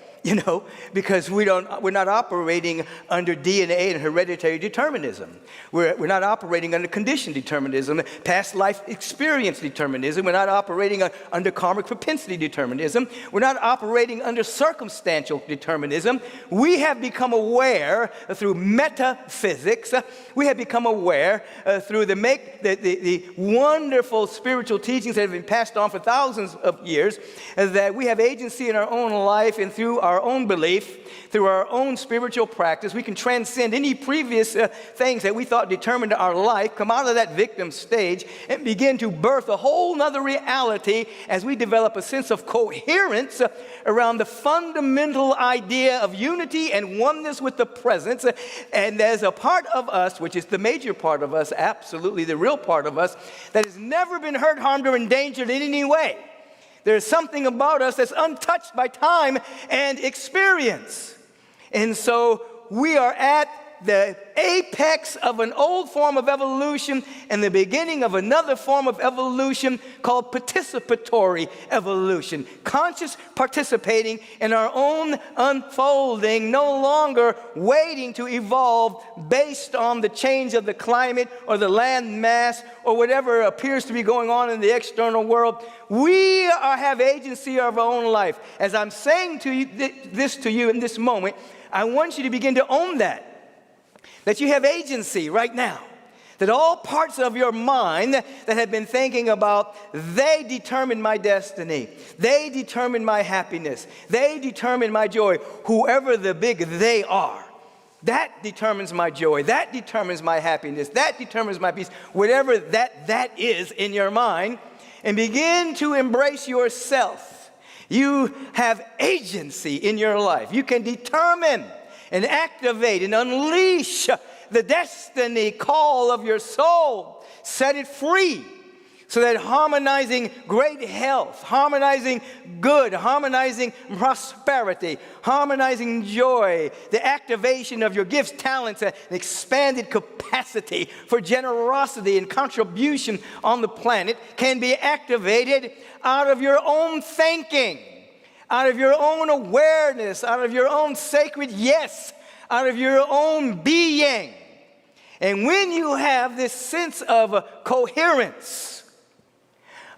Because we're not operating under DNA and hereditary determinism. We're not operating under condition determinism, past life experience determinism. We're not operating under karmic propensity determinism. We're not operating under circumstantial determinism. We have become aware through metaphysics. We have become aware through the wonderful spiritual teachings that have been passed on for thousands of years that we have agency in our own life, and through our own belief, through our own spiritual practice, we can transcend any previous things that we thought determined our life, come out of that victim stage, and begin to birth a whole nother reality as we develop a sense of coherence around the fundamental idea of unity and oneness with the presence. And there's a part of us, which is the major part of us, absolutely the real part of us, that has never been hurt, harmed, or endangered in any way. There's something about us that's untouched by time and experience. And so we are at the apex of an old form of evolution and the beginning of another form of evolution called participatory evolution. Conscious participating in our own unfolding, no longer waiting to evolve based on the change of the climate or the land mass or whatever appears to be going on in the external world. We have agency of our own life. As I'm saying to you, this to you in this moment, I want you to begin to own that you have agency right now. That all parts of your mind that have been thinking about, they determine my destiny, they determine my happiness, they determine my joy, whoever the big they are, That determines my joy. That determines my happiness. That determines my peace. Whatever that is in your mind, and begin to embrace yourself. You have agency in your life. You can determine and activate and unleash the destiny call of your soul. Set it free so that harmonizing great health, harmonizing good, harmonizing prosperity, harmonizing joy, the activation of your gifts, talents, and expanded capacity for generosity and contribution on the planet can be activated out of your own thinking, out of your own awareness, out of your own sacred yes, out of your own being. And when you have this sense of coherence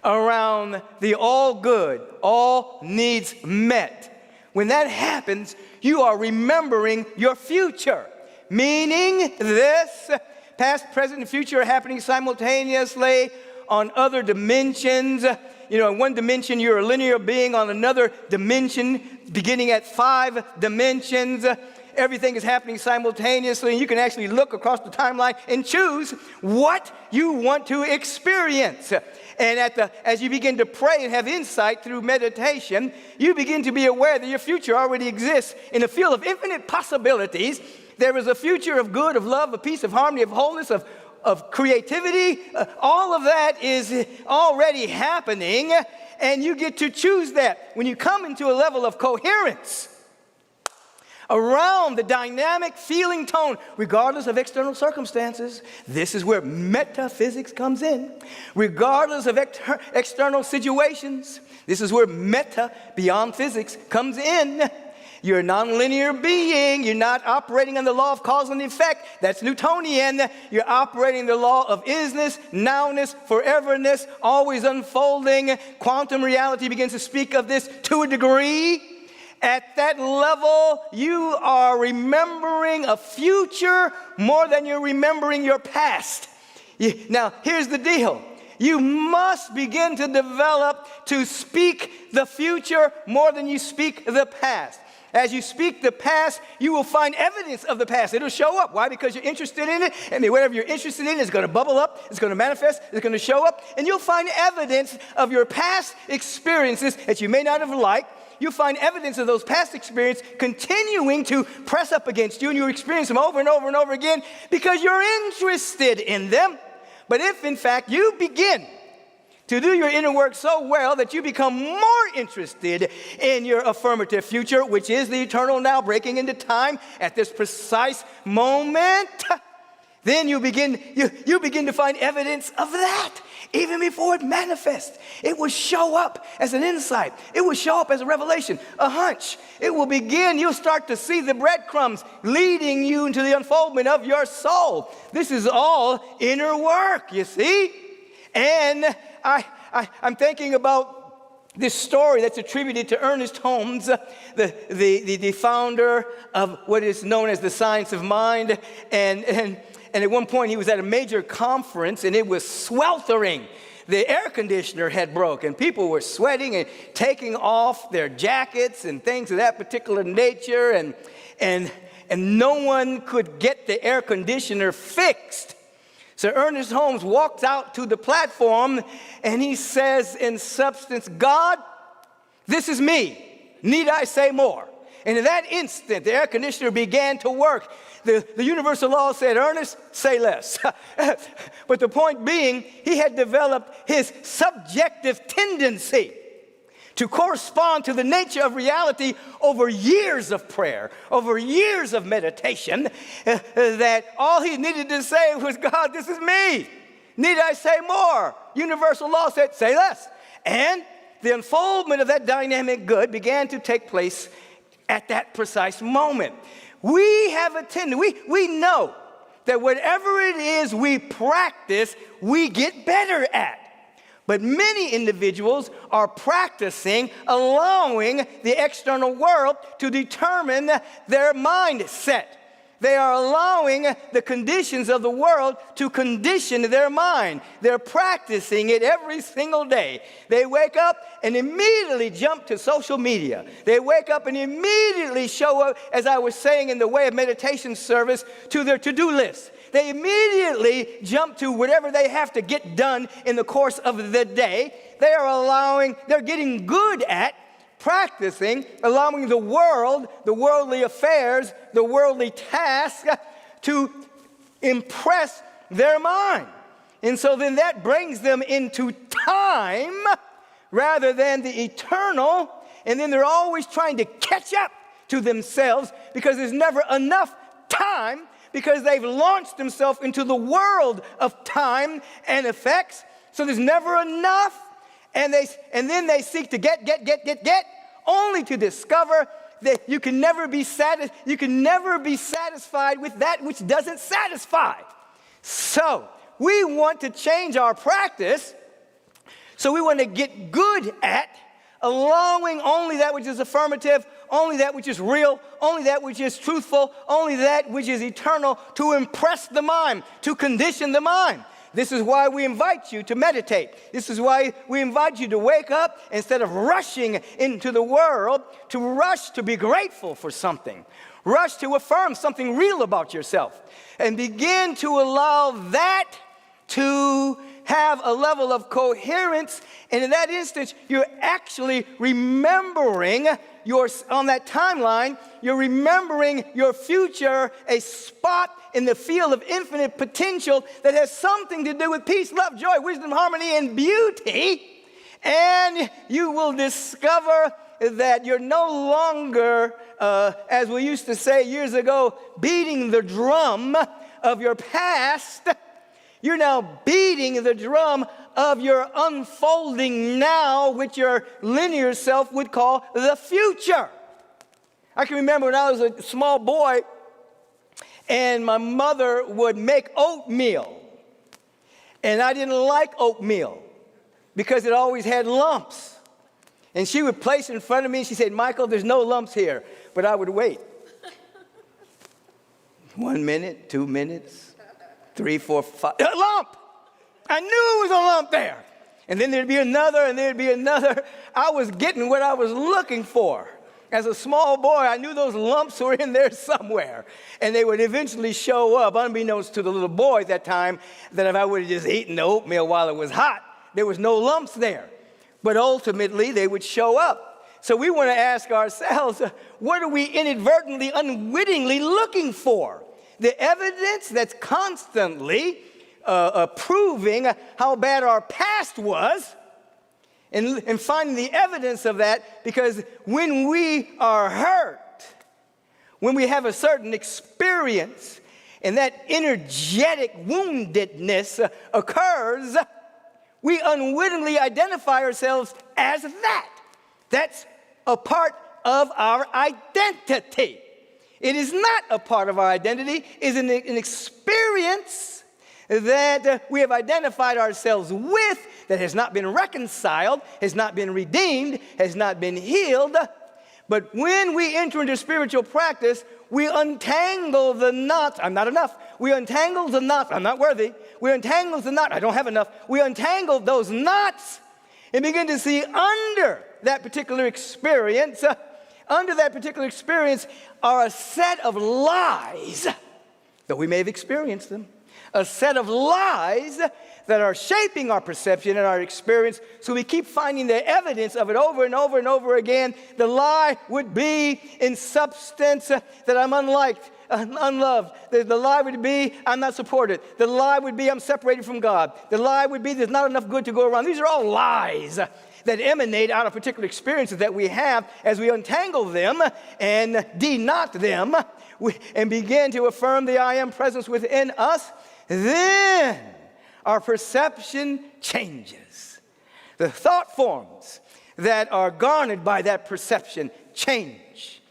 around the all good, all needs met, when that happens, you are remembering your future. Meaning this, past, present, and future are happening simultaneously on other dimensions. You know, in one dimension, you're a linear being. On another dimension, beginning at 5 dimensions, everything is happening simultaneously, and you can actually look across the timeline and choose what you want to experience. And as you begin to pray and have insight through meditation, you begin to be aware that your future already exists in a field of infinite possibilities. There is a future of good, of love, of peace, of harmony, of wholeness, of creativity. All of that is already happening, and you get to choose that. When you come into a level of coherence around the dynamic feeling tone, regardless of external circumstances. This is where metaphysics comes in. Regardless of external situations, this is where meta, beyond physics, comes in. You're a nonlinear being. You're not operating on the law of cause and effect. That's Newtonian. You're operating the law of isness, nowness, foreverness, always unfolding. Quantum reality begins to speak of this to a degree. At that level, you are remembering a future more than you're remembering your past. Now, here's the deal. You must begin to develop to speak the future more than you speak the past. As you speak the past, you will find evidence of the past. It'll show up. Why? Because you're interested in it. And whatever you're interested in is going to bubble up. It's going to manifest. It's going to show up. And you'll find evidence of your past experiences that you may not have liked. You'll find evidence of those past experiences continuing to press up against you, and you experience them over and over and over again because you're interested in them. But if, in fact, you begin to do your inner work so well that you become more interested in your affirmative future, which is the eternal now breaking into time at this precise moment, then you begin to find evidence of that. Even before it manifests, it will show up as an insight. It will show up as a revelation, a hunch. It will begin, you'll start to see the breadcrumbs leading you into the unfoldment of your soul. This is all inner work, you see? And I'm thinking about this story that's attributed to Ernest Holmes, the founder of what is known as the science of mind. And at one point, he was at a major conference, and it was sweltering. The air conditioner had broken. People were sweating and taking off their jackets and things of that particular nature, and no one could get the air conditioner fixed. So Ernest Holmes walks out to the platform, and he says, in substance, God, this is me. Need I say more? And in that instant, the air conditioner began to work. The universal law said, Ernest, say less. But the point being, he had developed his subjective tendency to correspond to the nature of reality over years of prayer, over years of meditation, that all he needed to say was, God, this is me. Need I say more? Universal law said, say less. And the unfoldment of that dynamic good began to take place at that precise moment. We have a tendency, we know that whatever it is we practice, we get better at. But many individuals are practicing allowing the external world to determine their mindset. They are allowing the conditions of the world to condition their mind. They're practicing it every single day. They wake up and immediately jump to social media. They wake up and immediately show up, as I was saying in the way of meditation service, to their to-do list. They immediately jump to whatever they have to get done in the course of the day. They're getting good at practicing, allowing the world, the worldly affairs, the worldly tasks to impress their mind. And so then that brings them into time rather than the eternal. And then they're always trying to catch up to themselves because there's never enough time, because they've launched themselves into the world of time and effects. So there's never enough. And then they seek to get, only to discover that you can never be satisfied with that which doesn't satisfy. So we want to change our practice. So we want to get good at allowing only that which is affirmative, only that which is real, only that which is truthful, only that which is eternal, to impress the mind, to condition the mind. This is why we invite you to meditate. This is why we invite you to wake up instead of rushing into the world, to rush to be grateful for something. Rush to affirm something real about yourself. And begin to allow that to have a level of coherence. And in that instance, you're actually remembering on that timeline, you're remembering your future, a spot in the field of infinite potential that has something to do with peace, love, joy, wisdom, harmony, and beauty. And you will discover that you're no longer, as we used to say years ago, beating the drum of your past. You're now beating the drum of your unfolding now, which your linear self would call the future. I can remember when I was a small boy and my mother would make oatmeal. And I didn't like oatmeal because it always had lumps. And she would place it in front of me and she said, "Michael, there's no lumps here." But I would wait. 1 minute, 2 minutes, 3, 4, 5. A lump! I knew it was a lump there. And then there'd be another, and there'd be another. I was getting what I was looking for. As a small boy, I knew those lumps were in there somewhere. And they would eventually show up, unbeknownst to the little boy at that time, that if I would have just eaten the oatmeal while it was hot, there was no lumps there. But ultimately, they would show up. So we want to ask ourselves, what are we inadvertently, unwittingly looking for? The evidence that's constantly proving how bad our past was, and finding the evidence of that, because when we are hurt, when we have a certain experience, and that energetic woundedness occurs, we unwittingly identify ourselves as that. That's a part of our identity. It is not a part of our identity. It is an experience that we have identified ourselves with, that has not been reconciled, has not been redeemed, has not been healed. But when we enter into spiritual practice, we untangle the knots. I'm not enough. We untangle the knots. I'm not worthy. We untangle the knot. I don't have enough. We untangle those knots and begin to see under that particular experience, are a set of lies, though we may have experienced them, a set of lies that are shaping our perception and our experience. So we keep finding the evidence of it over and over and over again. The lie would be in substance that I'm unliked, unloved. The lie would be I'm not supported. The lie would be I'm separated from God. The lie would be there's not enough good to go around. These are all lies that emanate out of particular experiences that we have. As we untangle them and de-knot them and begin to affirm the I am presence within us, then our perception changes. The thought forms that are garnered by that perception change.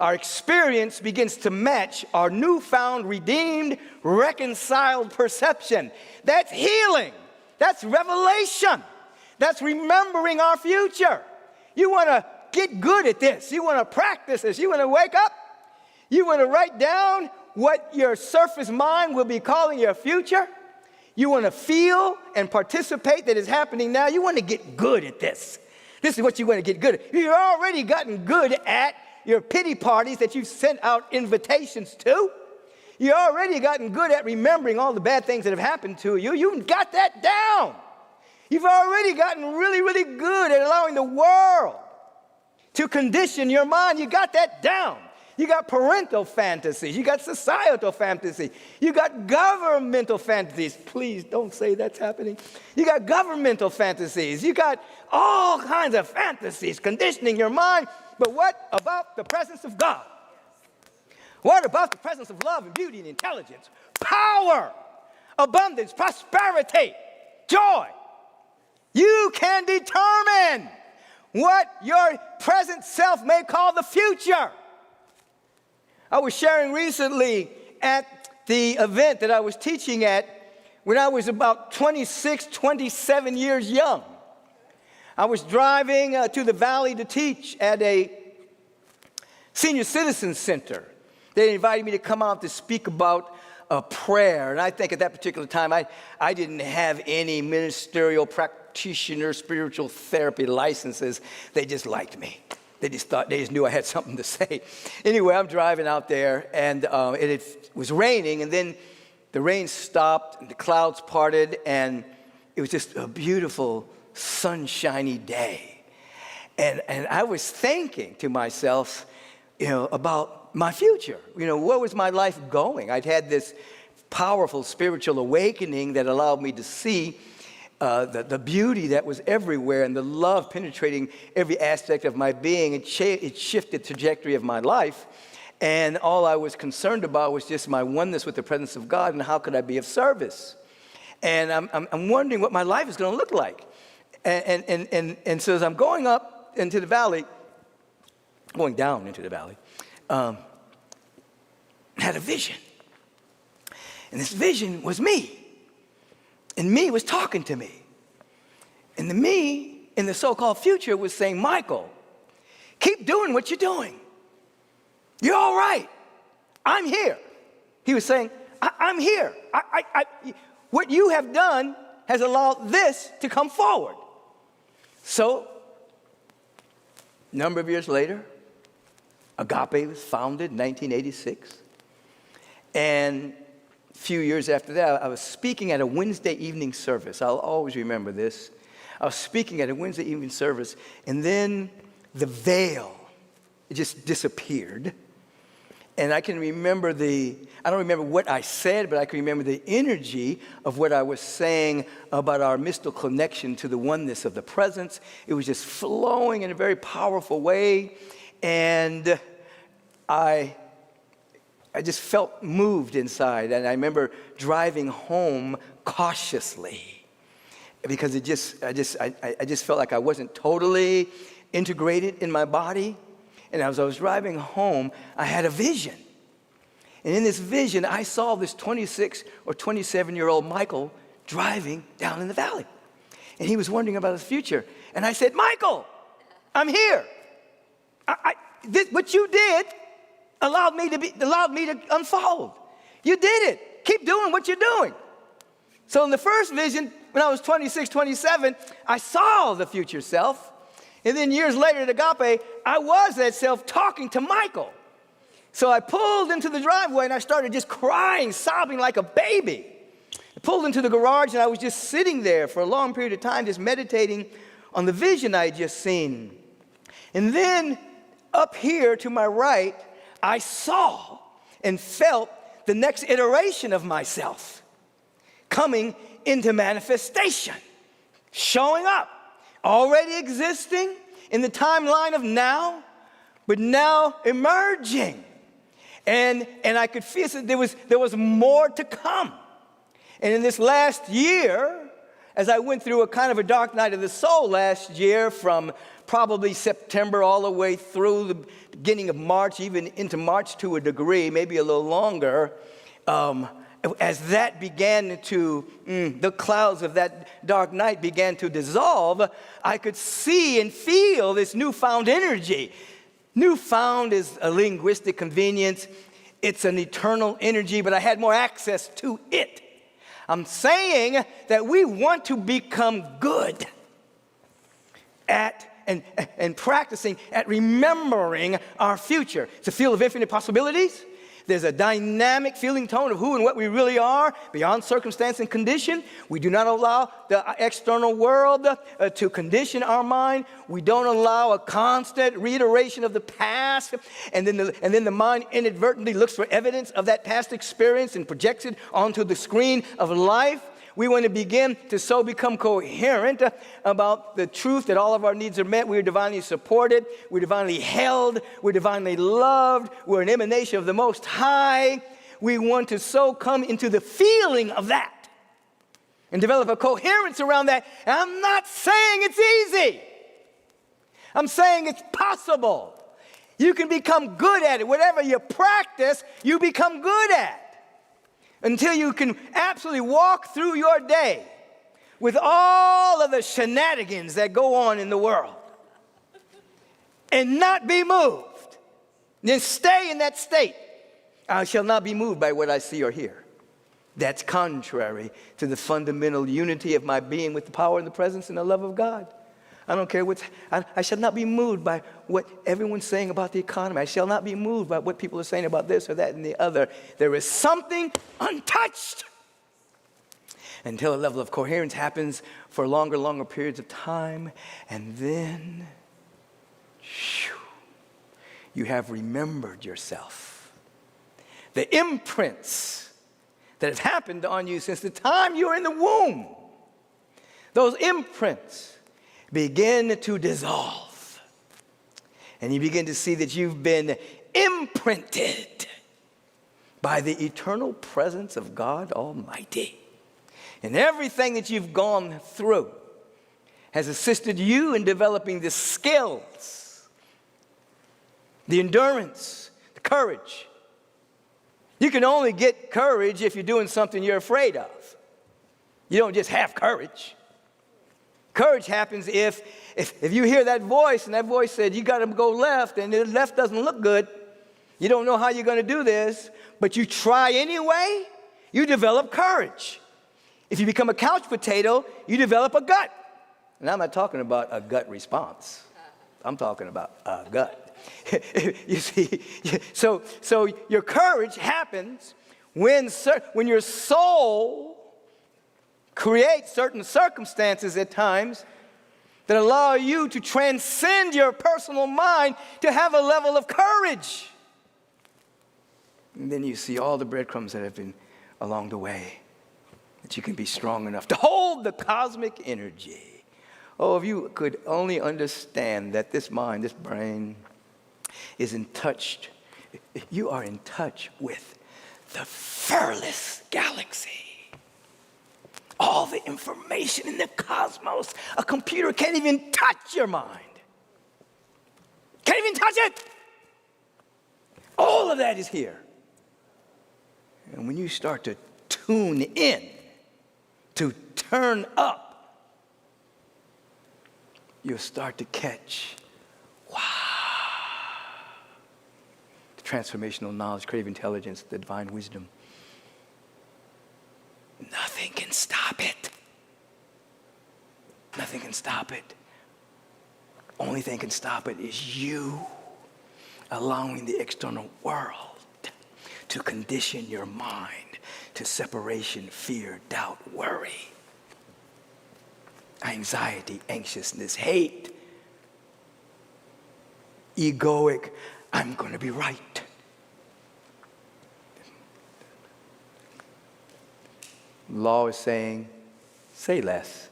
Our experience begins to match our newfound, redeemed, reconciled perception. That's healing. That's revelation. That's remembering our future. You want to get good at this. You want to practice this. You want to wake up You want to write down what your surface mind will be calling your future? You want to feel and participate that is happening now? You want to get good at this. This is what you want to get good at. You've already gotten good at your pity parties that you've sent out invitations to. You've already gotten good at remembering all the bad things that have happened to you. You've got that down. You've already gotten really, really good at allowing the world to condition your mind. You got that down. You got parental fantasies. You got societal fantasies. You got governmental fantasies. Please don't say that's happening. You got governmental fantasies. You got all kinds of fantasies conditioning your mind. But what about the presence of God? What about the presence of love and beauty and intelligence, power, abundance, prosperity, joy? You can determine what your present self may call the future. I was sharing recently at the event that I was teaching at when I was about 26, 27 years young. I was driving to the valley to teach at a senior citizen center. They invited me to come out to speak about prayer. And I think at that particular time, I didn't have any ministerial practitioner, spiritual therapy licenses. They just liked me. They just knew I had something to say. Anyway, I'm driving out there, and it was raining, and then the rain stopped, and the clouds parted, and it was just a beautiful, sunshiny day. And I was thinking to myself, about my future. Where was my life going? I'd had this powerful spiritual awakening that allowed me to see the beauty that was everywhere and the love penetrating every aspect of my being. It shifted the trajectory of my life. And all I was concerned about was just my oneness with the presence of God and how could I be of service. And I'm wondering what my life is going to look like. And so as I'm going up into the valley, going down into the valley, I had a vision. And this vision was me. And me was talking to me. And the me in the so-called future was saying, Michael, keep doing what you're doing. You're all right. I'm here. He was saying, I'm here. What you have done has allowed this to come forward. So, a number of years later, Agape was founded in 1986. And a few years after that, I was speaking at a Wednesday evening service. I'll always remember this. I was speaking at a Wednesday evening service, and then the veil, it just disappeared. And I can remember I don't remember what I said, but I can remember the energy of what I was saying about our mystical connection to the oneness of the presence. It was just flowing in a very powerful way. And I just felt moved inside. And I remember driving home cautiously because I just felt like I wasn't totally integrated in my body. And as I was driving home, I had a vision. And in this vision, I saw this 26 or 27-year-old Michael driving down in the valley. And he was wondering about his future. And I said, Michael, I'm here. What you did allowed me to unfold. You did it. Keep doing what you're doing. So in the first vision, when I was 26, 27, I saw the future self. And then years later at Agape, I was that self talking to Michael. So I pulled into the driveway and I started just crying, sobbing like a baby. I pulled into the garage and I was just sitting there for a long period of time, just meditating on the vision I had just seen. And then up here to my right, I saw and felt the next iteration of myself coming into manifestation, showing up. Already existing in the timeline of now, but now emerging. And I could feel that there was more to come. And in this last year, as I went through a kind of a dark night of the soul last year from probably September all the way through the beginning of March, even into March to a degree, maybe a little longer, as that began to, the clouds of that dark night began to dissolve, I could see and feel this newfound energy. Newfound is a linguistic convenience. It's an eternal energy, but I had more access to it. I'm saying that we want to become good at and practicing at remembering our future. It's a field of infinite possibilities. There's a dynamic feeling tone of who and what we really are beyond circumstance and condition. We do not allow the external world to condition our mind. We don't allow a constant reiteration of the past. And then the mind inadvertently looks for evidence of that past experience and projects it onto the screen of life. We want to begin to so become coherent about the truth that all of our needs are met. We are divinely supported. We're divinely held. We're divinely loved. We're an emanation of the Most High. We want to so come into the feeling of that and develop a coherence around that. And I'm not saying it's easy. I'm saying it's possible. You can become good at it. Whatever you practice, you become good at. Until you can absolutely walk through your day with all of the shenanigans that go on in the world and not be moved. Then stay in that state. I shall not be moved by what I see or hear. That's contrary to the fundamental unity of my being with the power and the presence and the love of God. I don't care I shall not be moved by what everyone's saying about the economy. I shall not be moved by what people are saying about this or that and the other. There is something untouched until a level of coherence happens for longer periods of time. And then, you have remembered yourself. The imprints that have happened on you since the time you were in the womb, those imprints begin to dissolve. And you begin to see that you've been imprinted by the eternal presence of God Almighty. And everything that you've gone through has assisted you in developing the skills, the endurance, the courage. You can only get courage if you're doing something you're afraid of. You don't just have courage. Courage happens if you hear that voice, and that voice said, you got to go left, and the left doesn't look good. You don't know how you're going to do this, but you try anyway, you develop courage. If you become a couch potato, you develop a gut. And I'm not talking about a gut response. I'm talking about a gut. You see, so your courage happens when your soul create certain circumstances at times that allow you to transcend your personal mind to have a level of courage. And then you see all the breadcrumbs that have been along the way, that you can be strong enough to hold the cosmic energy. Oh, if you could only understand that this mind, this brain, is in touch. You are in touch with the furthest galaxy. All the information in the cosmos. A computer can't even touch your mind. Can't even touch it. All of that is here. And when you start to tune in, to turn up, you'll start to catch, wow, the transformational knowledge, creative intelligence, the divine wisdom. Nothing can stop it. Nothing can stop it. Only thing can stop it is you allowing the external world to condition your mind to separation, fear, doubt, worry, anxiety, anxiousness, hate, egoic, I'm going to be right. Law is saying, say less,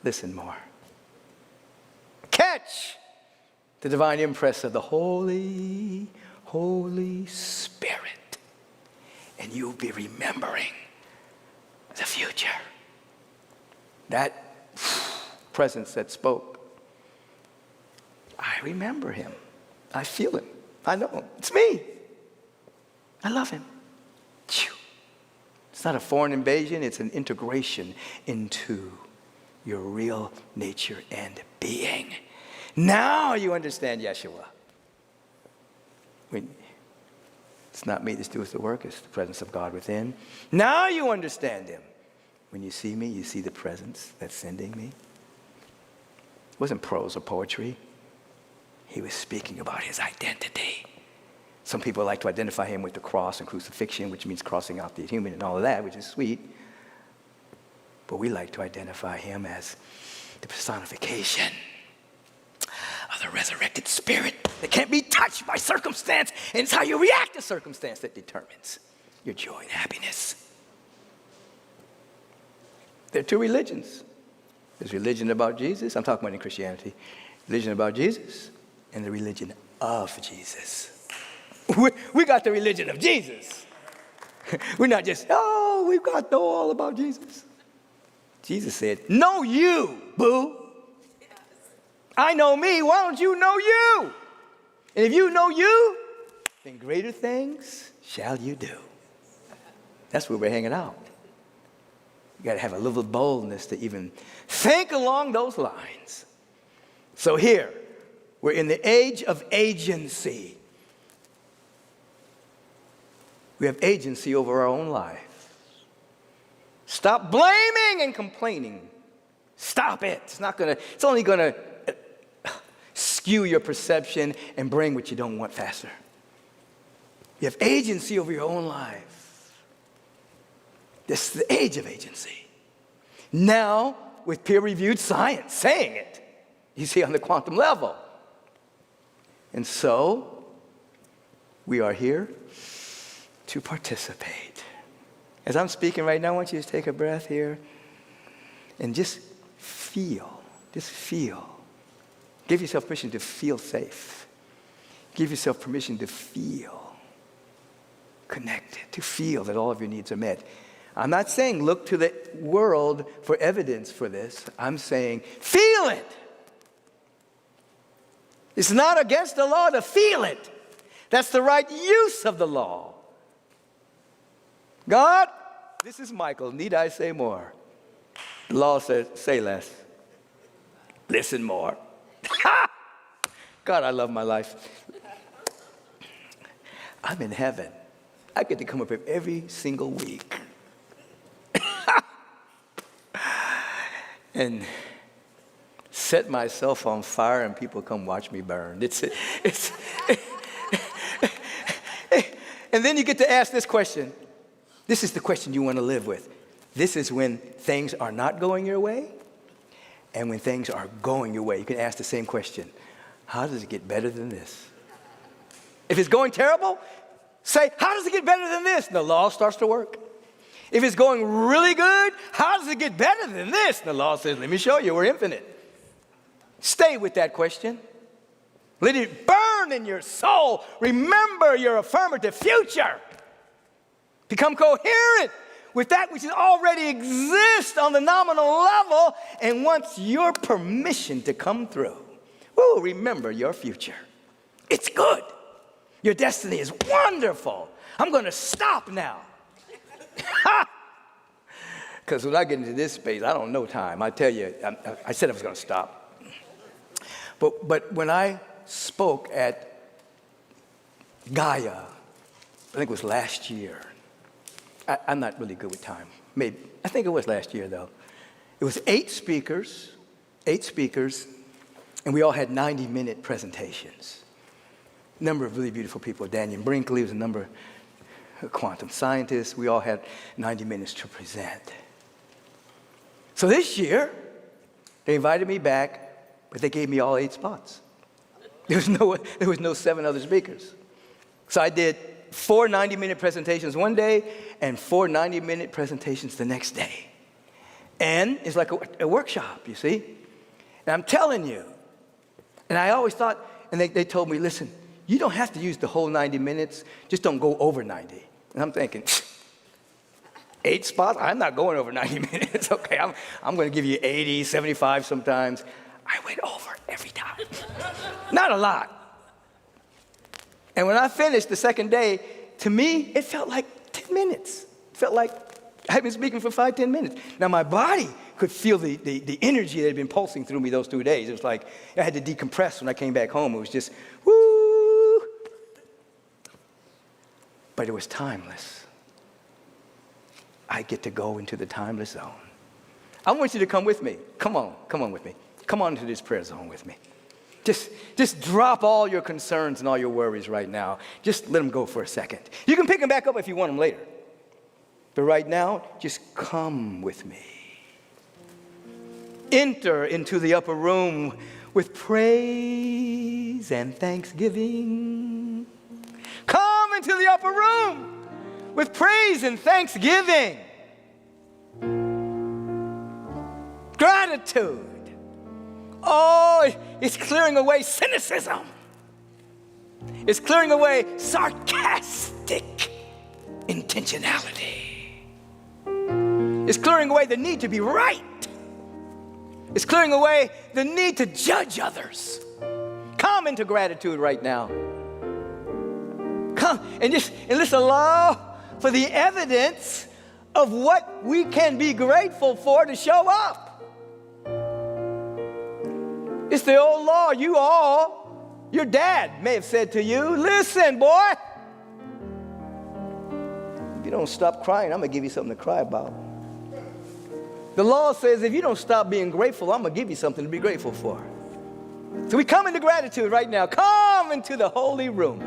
listen more. Catch the divine impress of the Holy Spirit, and you'll be remembering the future. That presence that spoke, I remember him. I feel him. I know him. It's me. I love him. It's not a foreign invasion, it's an integration into your real nature and being. Now you understand Yeshua. It's not me that's doing the work, it's the presence of God within. Now you understand him. When you see me, you see the presence that's sending me. It wasn't prose or poetry. He was speaking about his identity. Some people like to identify him with the cross and crucifixion, which means crossing out the human and all of that, which is sweet. But we like to identify him as the personification of the resurrected spirit that can't be touched by circumstance, and it's how you react to circumstance that determines your joy and happiness. There are two religions. There's religion about Jesus. I'm talking about in Christianity. Religion about Jesus and the religion of Jesus. We got the religion of Jesus. We're not just, we've got to know all about Jesus. Jesus said, know you, boo. I know me, why don't you know you? And if you know you, then greater things shall you do. That's where we're hanging out. You got to have a little boldness to even think along those lines. So here, we're in the age of agency. We have agency over our own life. Stop blaming and complaining. Stop it. It's only going to skew your perception and bring what you don't want faster. You have agency over your own life. This is the age of agency. Now, with peer-reviewed science saying it, you see, on the quantum level. And so, we are here to participate. As I'm speaking right now, I want you to take a breath here and just feel. Just feel. Give yourself permission to feel safe. Give yourself permission to feel connected, to feel that all of your needs are met. I'm not saying look to the world for evidence for this. I'm saying feel it. It's not against the law to feel it. That's the right use of the law. God, this is Michael. Need I say more? The law says, say less. Listen more. God, I love my life. I'm in heaven. I get to come up here every single week. And set myself on fire and people come watch me burn. And then you get to ask this question. This is the question you want to live with. This is when things are not going your way and when things are going your way. You can ask the same question. How does it get better than this? If it's going terrible, say, how does it get better than this? And the law starts to work. If it's going really good, how does it get better than this? And the law says, let me show you, we're infinite. Stay with that question. Let it burn in your soul. Remember your affirmative future. Become coherent with that which already exists on the nominal level and wants your permission to come through. Woo, remember your future. It's good. Your destiny is wonderful. I'm going to stop now. Because when I get into this space, I don't know time. I tell you, I said I was going to stop. But when I spoke at Gaia, I think it was last year. I'm not really good with time. Maybe I think it was last year, though. It was 8 speakers, and we all had 90-minute presentations. A number of really beautiful people. Daniel Brinkley was a number of quantum scientists. We all had 90 minutes to present. So this year, they invited me back, but they gave me all 8 spots. There was no 7 other speakers. So I did 4 90-minute presentations one day and 4 90-minute presentations the next day. And it's like a workshop, you see. And I'm telling you, and I always thought, and they told me, listen, you don't have to use the whole 90 minutes, just don't go over 90. And I'm thinking, 8 spots? I'm not going over 90 minutes, okay? I'm going to give you 80, 75 sometimes. I went over every time. Not a lot. And when I finished the second day, to me, it felt like 10 minutes. It felt like I'd been speaking for 5, 10 minutes. Now, my body could feel the energy that had been pulsing through me those 2 days. It was like I had to decompress when I came back home. It was just, woo. but it was timeless. I get to go into the timeless zone. I want you to come with me. Come on with me. Come on into this prayer zone with me. Just drop all your concerns and all your worries right now. Just let them go for a second. You can pick them back up if you want them later. But right now, just come with me. Enter into the upper room with praise and thanksgiving. Come into the upper room with praise and thanksgiving. Gratitude. Oh, it's clearing away cynicism. It's clearing away sarcastic intentionality. It's clearing away the need to be right. It's clearing away the need to judge others. Come into gratitude right now. Come and let's allow for the evidence of what we can be grateful for to show up. It's the old law. Your dad may have said to you, listen, boy, if you don't stop crying, I'm going to give you something to cry about. The law says if you don't stop being grateful, I'm going to give you something to be grateful for. So we come into gratitude right now. Come into the holy room.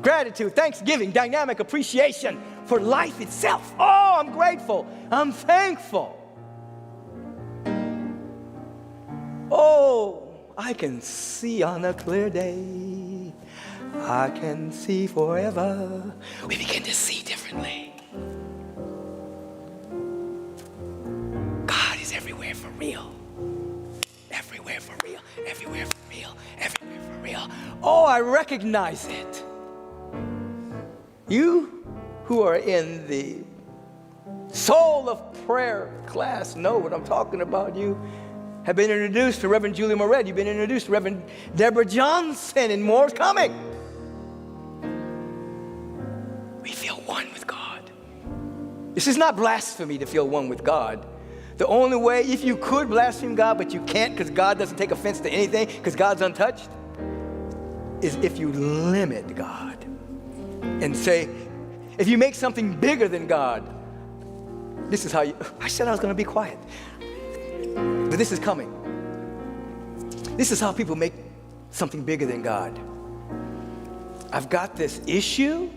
Gratitude, thanksgiving, dynamic appreciation for life itself. Oh, I'm grateful. I'm thankful. Oh, I can see on a clear day. I can see forever. We begin to see differently. God is everywhere for real. Everywhere for real. Everywhere for real. Everywhere for real. Oh, I recognize it. You who are in the Soul of Prayer class know what I'm talking about. You have been introduced to Reverend Julie Moret. You've been introduced to Reverend Deborah Johnson, and more's coming. We feel one with God. This is not blasphemy to feel one with God. The only way, if you could blaspheme God, but you can't because God doesn't take offense to anything because God's untouched, is if you limit God and say, if you make something bigger than God, this is how you, I said I was going to be quiet. But this is coming. This is how people make something bigger than God. I've got this issue,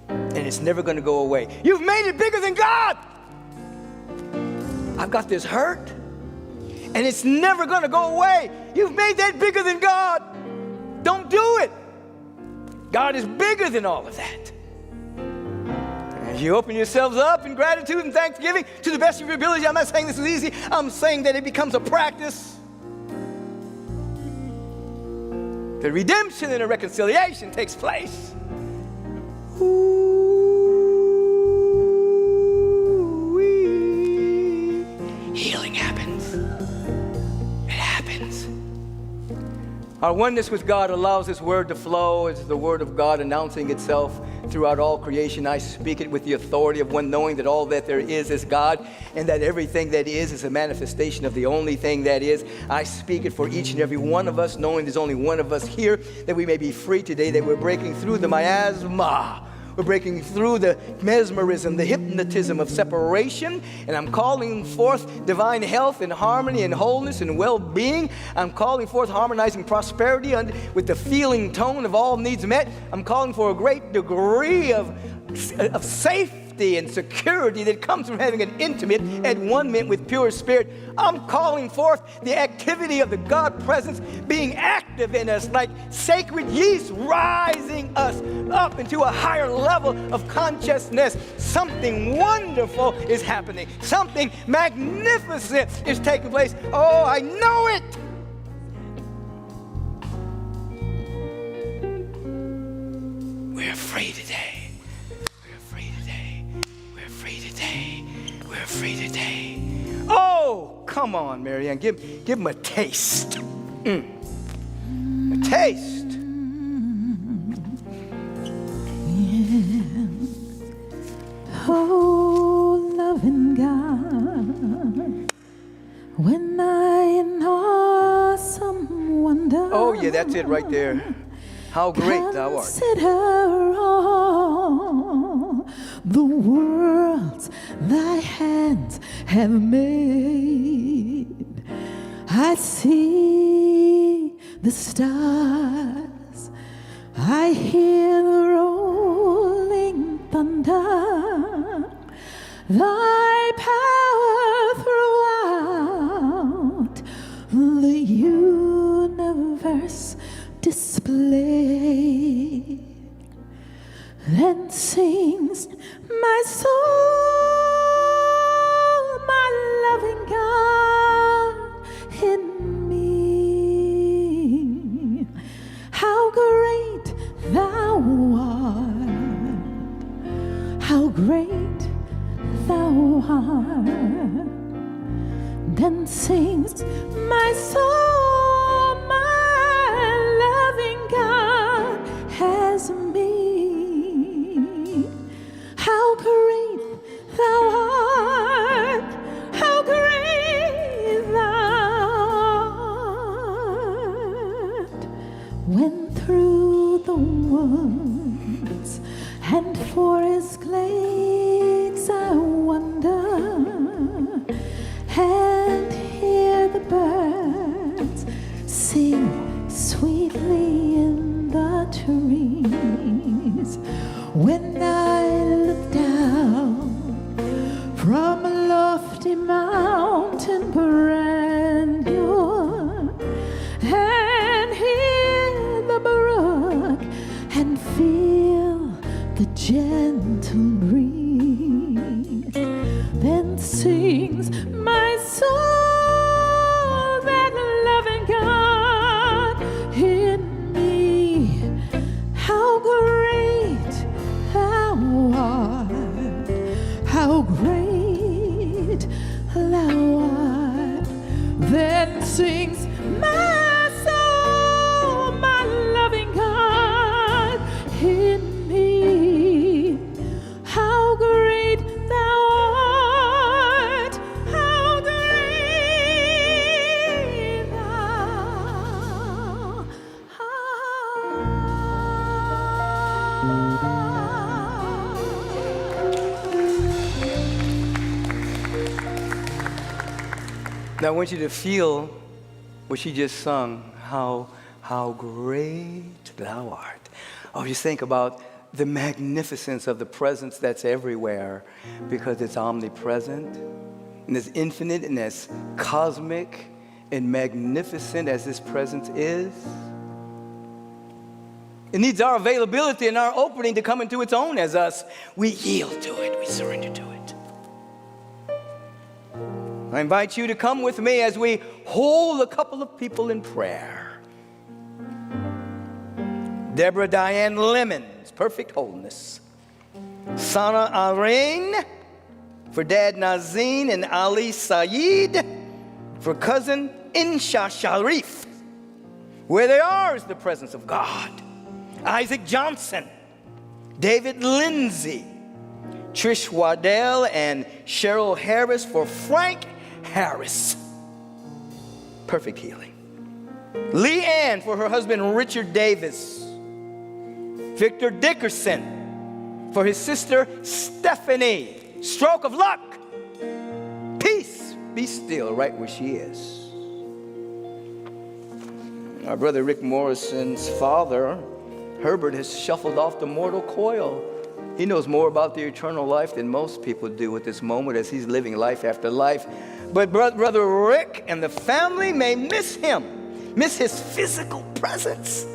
and it's never going to go away. You've made it bigger than God. I've got this hurt, and it's never going to go away. You've made that bigger than God. Don't do it. God is bigger than all of that. As you open yourselves up in gratitude and thanksgiving to the best of your ability, I'm not saying this is easy. I'm saying that it becomes a practice. The redemption and the reconciliation takes place. Ooh-wee. Healing happens. It happens. Our oneness with God allows His word to flow. It's the word of God announcing itself throughout all creation. I speak it with the authority of one knowing that all that there is God, and that everything that is a manifestation of the only thing that is. I speak it for each and every one of us, knowing there's only one of us here, that we may be free today, that we're breaking through the miasma. We're breaking through the mesmerism, the hypnotism of separation, and I'm calling forth divine health and harmony and wholeness and well-being. I'm calling forth harmonizing prosperity with the feeling tone of all needs met. I'm calling for a great degree of safety and security that comes from having an intimate and one-ment with pure spirit. I'm calling forth the activity of the God presence being active in us like sacred yeast, rising us up into a higher level of consciousness. Something wonderful is happening. Something magnificent is taking place. Oh, I know it. We're free today. We're free today. Oh, come on, Marianne. Give him a taste. A taste. Yeah. Oh, loving God, when I in awesome wonder. Oh, yeah, that's it right there. How great thou art. Consider all the worlds thy hands have made. I see the stars, I hear the rolling thunder, thy power throughout the universe display. Then sings my soul, my loving God in me. How great thou art, how great thou art. Then sings my soul, my loving God has me. How great thou art, how great thou art. When through the woods and forest glades I wander and hear the birds sing sweetly in the trees. When I look down from a lofty mountain grandeur and hear the brook and feel the gentle breeze, then sings my soul, that loving God in me. How great thou art, how great thou art. Then sings my soul, my loving God in me. How great thou art, how great thou Now I want you to feel what she just sung, how great thou art. Oh, just think about the magnificence of the presence that's everywhere, because it's omnipresent and as infinite and as cosmic and magnificent as this presence is. It needs our availability and our opening to come into its own as us. We yield to it, we surrender to it. I invite you to come with me as we hold a couple of people in prayer. Deborah Diane Lemons, perfect wholeness. Sana Arain, for Dad Nazeen and Ali Saeed, for cousin Insha Sharif. Where they are is the presence of God. Isaac Johnson, David Lindsay, Trish Waddell and Cheryl Harris, for Frank Harris. Perfect healing. Lee Ann, for her husband Richard Davis. Victor Dickerson, for his sister Stephanie. Stroke of luck. Peace, be still right where she is. Our brother Rick Morrison's father, Herbert, has shuffled off the mortal coil. He knows more about the eternal life than most people do at this moment as he's living life after life. But Brother Rick and the family may miss him, miss his physical presence.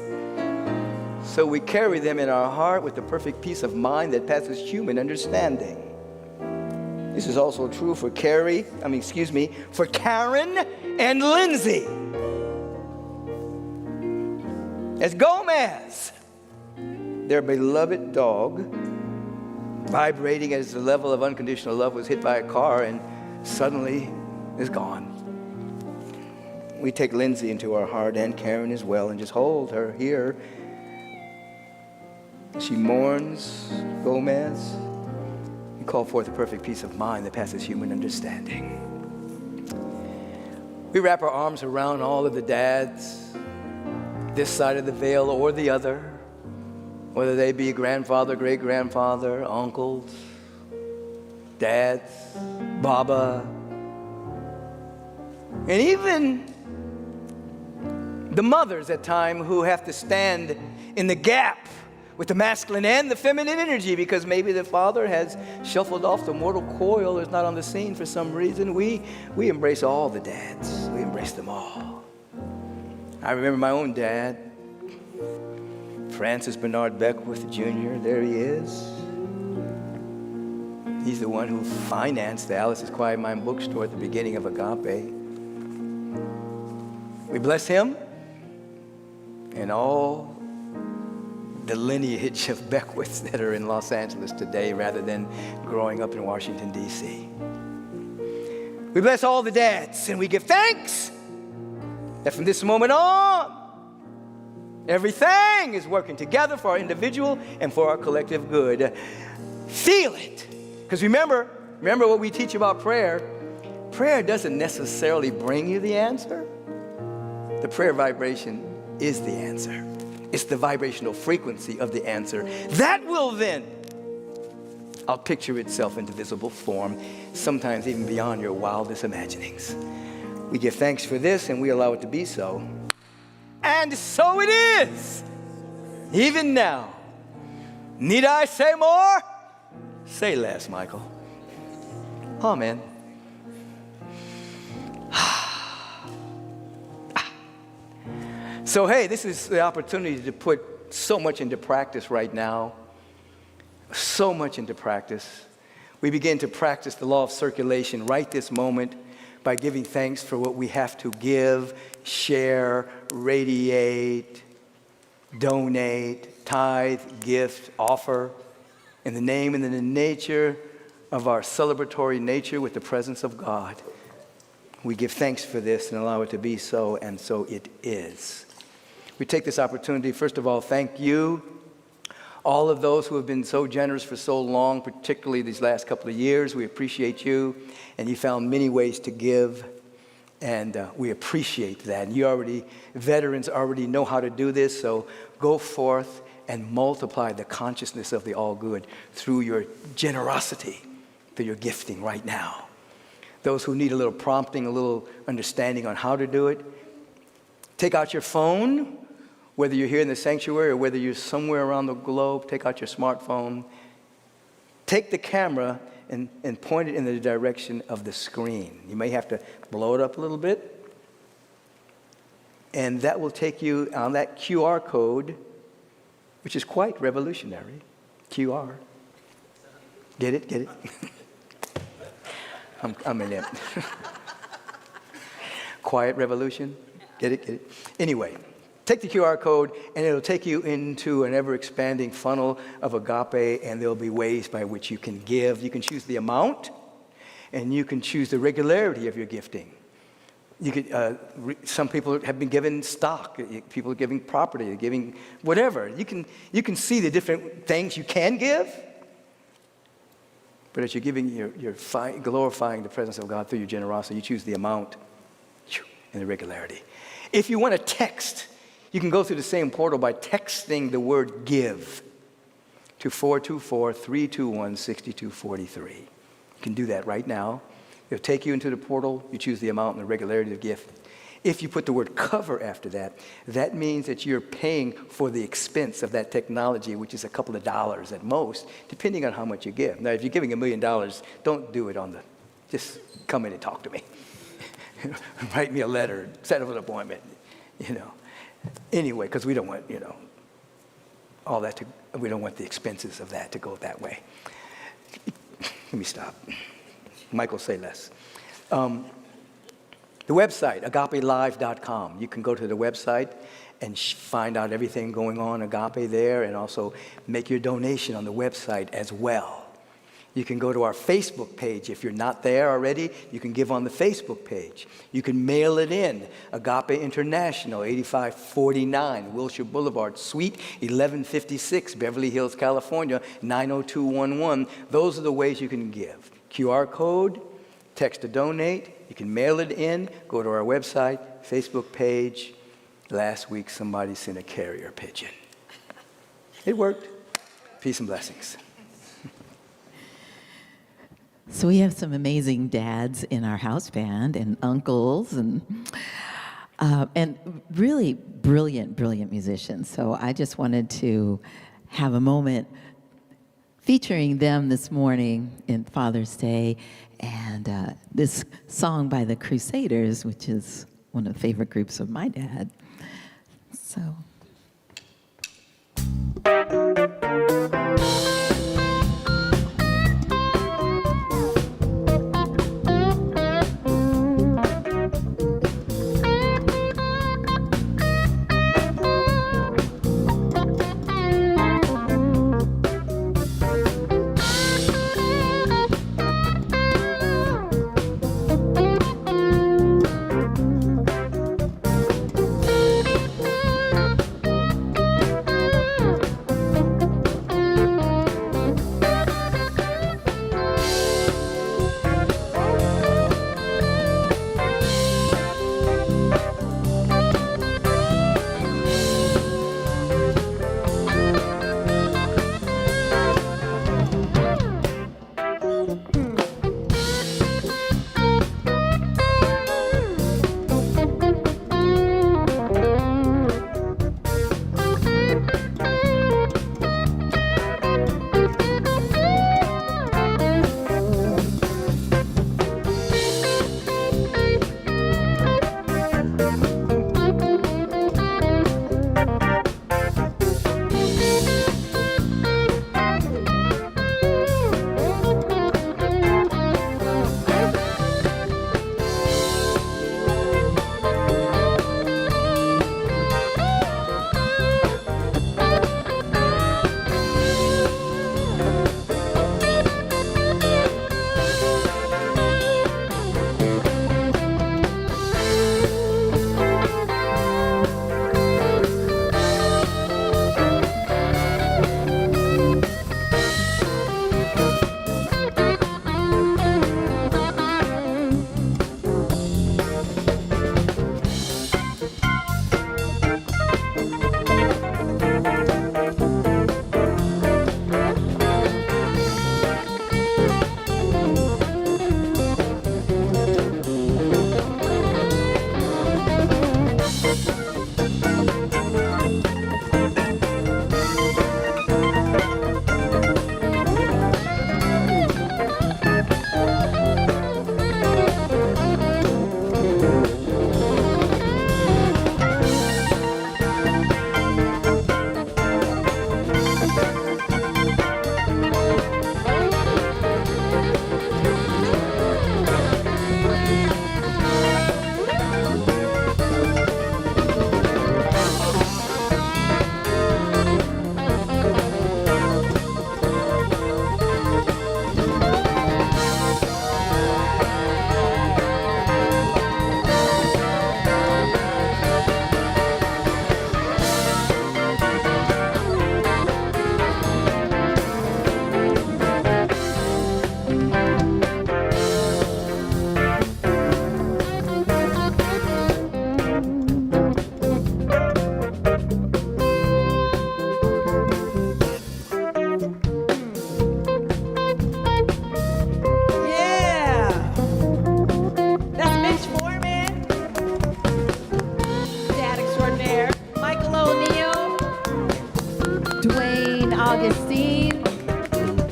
So we carry them in our heart with the perfect peace of mind that passes human understanding. This is also true for Karen and Lindsay. As Gomez, their beloved dog, vibrating as the level of unconditional love, was hit by a car and suddenly is gone. We take Lindsay into our heart, and Karen as well, and just hold her here. She mourns Gomez. We call forth the perfect peace of mind that passes human understanding. We wrap our arms around all of the dads, this side of the veil or the other, whether they be grandfather, great-grandfather, uncles, dads, Baba, and even the mothers at times who have to stand in the gap with the masculine and the feminine energy because maybe the father has shuffled off the mortal coil, is not on the scene for some reason. We embrace all the dads. We embrace them all. I remember my own dad, Francis Bernard Beckwith Jr., there he is. He's the one who financed the Alice's Quiet Mind bookstore at the beginning of Agape. We bless him and all the lineage of Beckwiths that are in Los Angeles today rather than growing up in Washington, D.C. We bless all the dads and we give thanks that from this moment on, everything is working together for our individual and for our collective good. Feel it. Because remember what we teach about prayer. Prayer doesn't necessarily bring you the answer. The prayer vibration is the answer. It's the vibrational frequency of the answer. That will then outpicture itself into visible form, sometimes even beyond your wildest imaginings. We give thanks for this and we allow it to be so. And so it is, even now. Need I say more? Say less, Michael. Amen. So, hey, this is the opportunity to put so much into practice right now. So much into practice. We begin to practice the law of circulation right this moment by giving thanks for what we have to give, share, radiate, donate, tithe, gift, offer, in the name and in the nature of our celebratory nature with the presence of God. We give thanks for this and allow it to be so, and so it is. We take this opportunity, first of all, thank you, all of those who have been so generous for so long, particularly these last couple of years. We appreciate you, and you found many ways to give, and we appreciate that. And veterans already know how to do this, so go forth and multiply the consciousness of the all good through your generosity, through your gifting right now. Those who need a little prompting, a little understanding on how to do it, take out your phone. Whether you're here in the sanctuary or whether you're somewhere around the globe, take out your smartphone. Take the camera and point it in the direction of the screen. You may have to blow it up a little bit. And that will take you on that QR code, which is quite revolutionary. QR. Get it? Get it? I'm in it. Quiet revolution. Get it? Get it? Anyway. Take the QR code, and it'll take you into an ever-expanding funnel of Agape, and there'll be ways by which you can give. You can choose the amount, and you can choose the regularity of your gifting. You could, some people have been given stock. People are giving property, giving whatever. You can see the different things you can give, but as you're giving, you're glorifying the presence of God through your generosity. You choose the amount and the regularity. If you want to text, you can go through the same portal by texting the word give to 424-321-6243. You can do that right now. It'll take you into the portal. You choose the amount and the regularity of the gift. If you put the word cover after that, that means that you're paying for the expense of that technology, which is a couple of dollars at most, depending on how much you give. Now, if you're giving $1 million, don't do it just come in and talk to me. Write me a letter, set up an appointment, Anyway, because we don't want, all that we don't want the expenses of that to go that way. Let me stop. Michael, say less. The website, agapelive.com. You can go to the website and find out everything going on Agape there, and also make your donation on the website as well. You can go to our Facebook page. If you're not there already, you can give on the Facebook page. You can mail it in. Agape International, 8549 Wilshire Boulevard, Suite 1156, Beverly Hills, California, 90211. Those are the ways you can give. QR code, text to donate. You can mail it in, go to our website, Facebook page, Last week, somebody sent a carrier pigeon. It worked. Peace and blessings. So we have some amazing dads in our house band and uncles and really brilliant musicians. So I just wanted to have a moment featuring them this morning in Father's Day, and this song by the Crusaders, which is one of the favorite groups of my dad. So.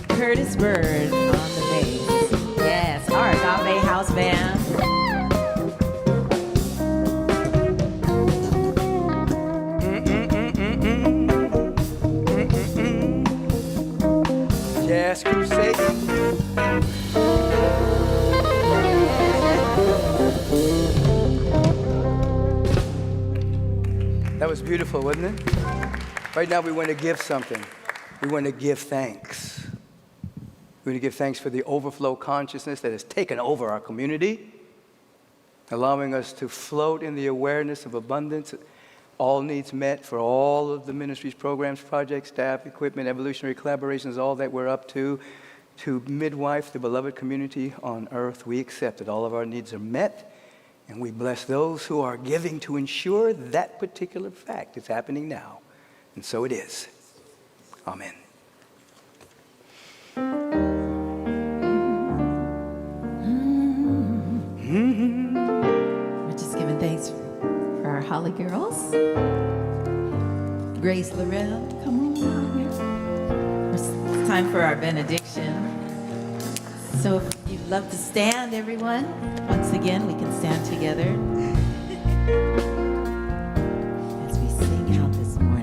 Curtis Bird on the bass. Yes, our Agape House Band. Jazz Crusade. That was beautiful, wasn't it? Right now we want to give something. We want to give thanks. We want to give thanks for the overflow consciousness that has taken over our community, allowing us to float in the awareness of abundance, all needs met for all of the ministries, programs, projects, staff, equipment, evolutionary collaborations, all that we're up to midwife the beloved community on earth. We accept that all of our needs are met, And we bless those who are giving to ensure that particular fact is happening now. And so it is. Amen. We're just giving thanks for our Holly girls. Grace Laurel, come on here. It's time for our benediction. So if you'd love to stand, everyone, once again, we can stand together as we sing out this morning.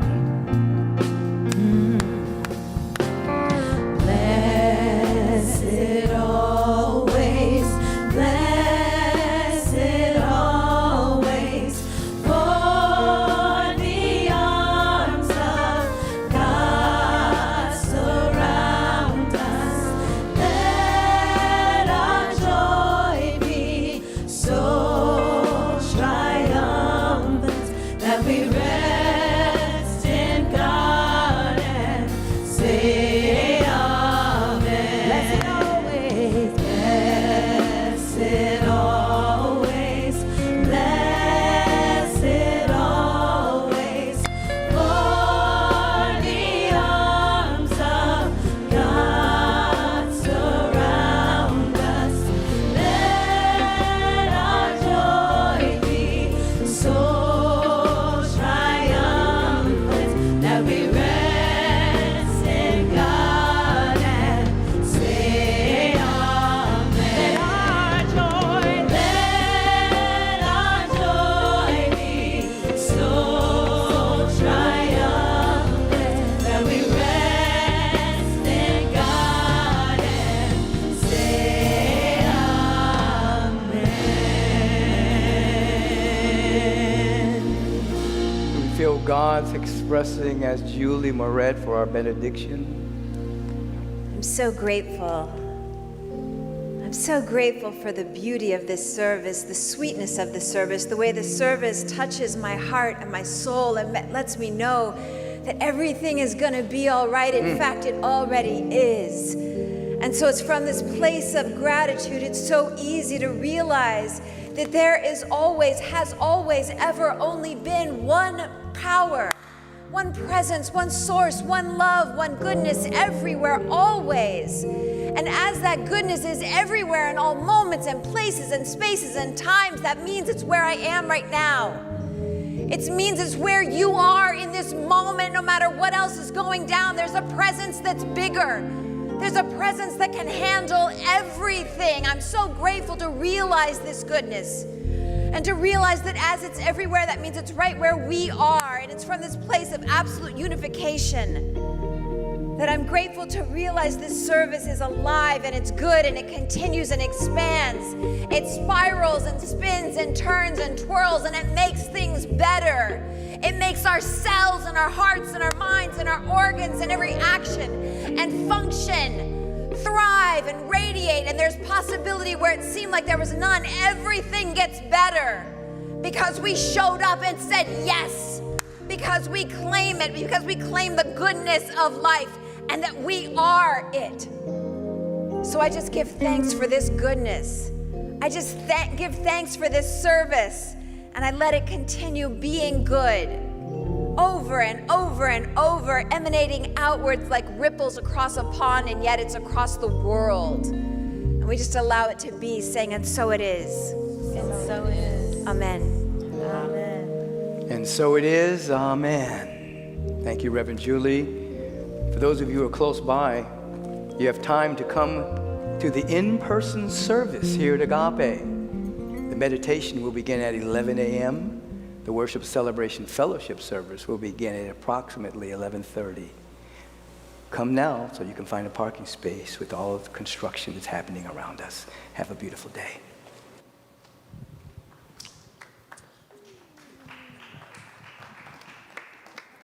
Blessed always, blessed always, for the arms of God surround us. Let our joy be so triumphant that we rest in God and say amen. Blessed always, blessed always, blessed always, for the arms of God surround us. Let our joy be so triumphant that we rest in God and say amen. Let our joy be so triumphant that we rest in God and say amen. We feel God's expressing as Julie Moret for our benediction. I'm so grateful. I'm so grateful for the beauty of this service, the sweetness of the service, the way the service touches my heart and my soul and lets me know that everything is going to be all right. In fact, it already is. And so it's from this place of gratitude, it's so easy to realize that there is always, has always, ever only been one power, one presence, one source, one love, one goodness everywhere, always. And as that goodness is everywhere in all moments and places and spaces and times, that means it's where I am right now. It means it's where you are in this moment, no matter what else is going down. There's a presence that's bigger. There's a presence that can handle everything. I'm so grateful to realize this goodness and to realize that as it's everywhere, that means it's right where we are. And it's from this place of absolute unification that I'm grateful to realize this service is alive and it's good and it continues and expands. It spirals and spins and turns and twirls and it makes things better. It makes our cells and our hearts and our minds and our organs and every action and function thrive and radiate, and there's possibility where it seemed like there was none. Everything gets better because we showed up and said yes, because we claim it, because we claim the goodness of life and that we are it. So I just give thanks for this goodness. I just give thanks for this service, and I let it continue being good over and over and over, emanating outwards like ripples across a pond, and yet it's across the world. And we just allow it to be, saying, and so it is. And so it is. Amen. Amen. And so it is. Amen. Thank you, Reverend Julie. For those of you who are close by, you have time to come to the in-person service here at Agape. The meditation will begin at 11 a.m. The worship celebration fellowship service will begin at approximately 11:30. Come now so you can find a parking space with all of the construction that's happening around us. Have a beautiful day.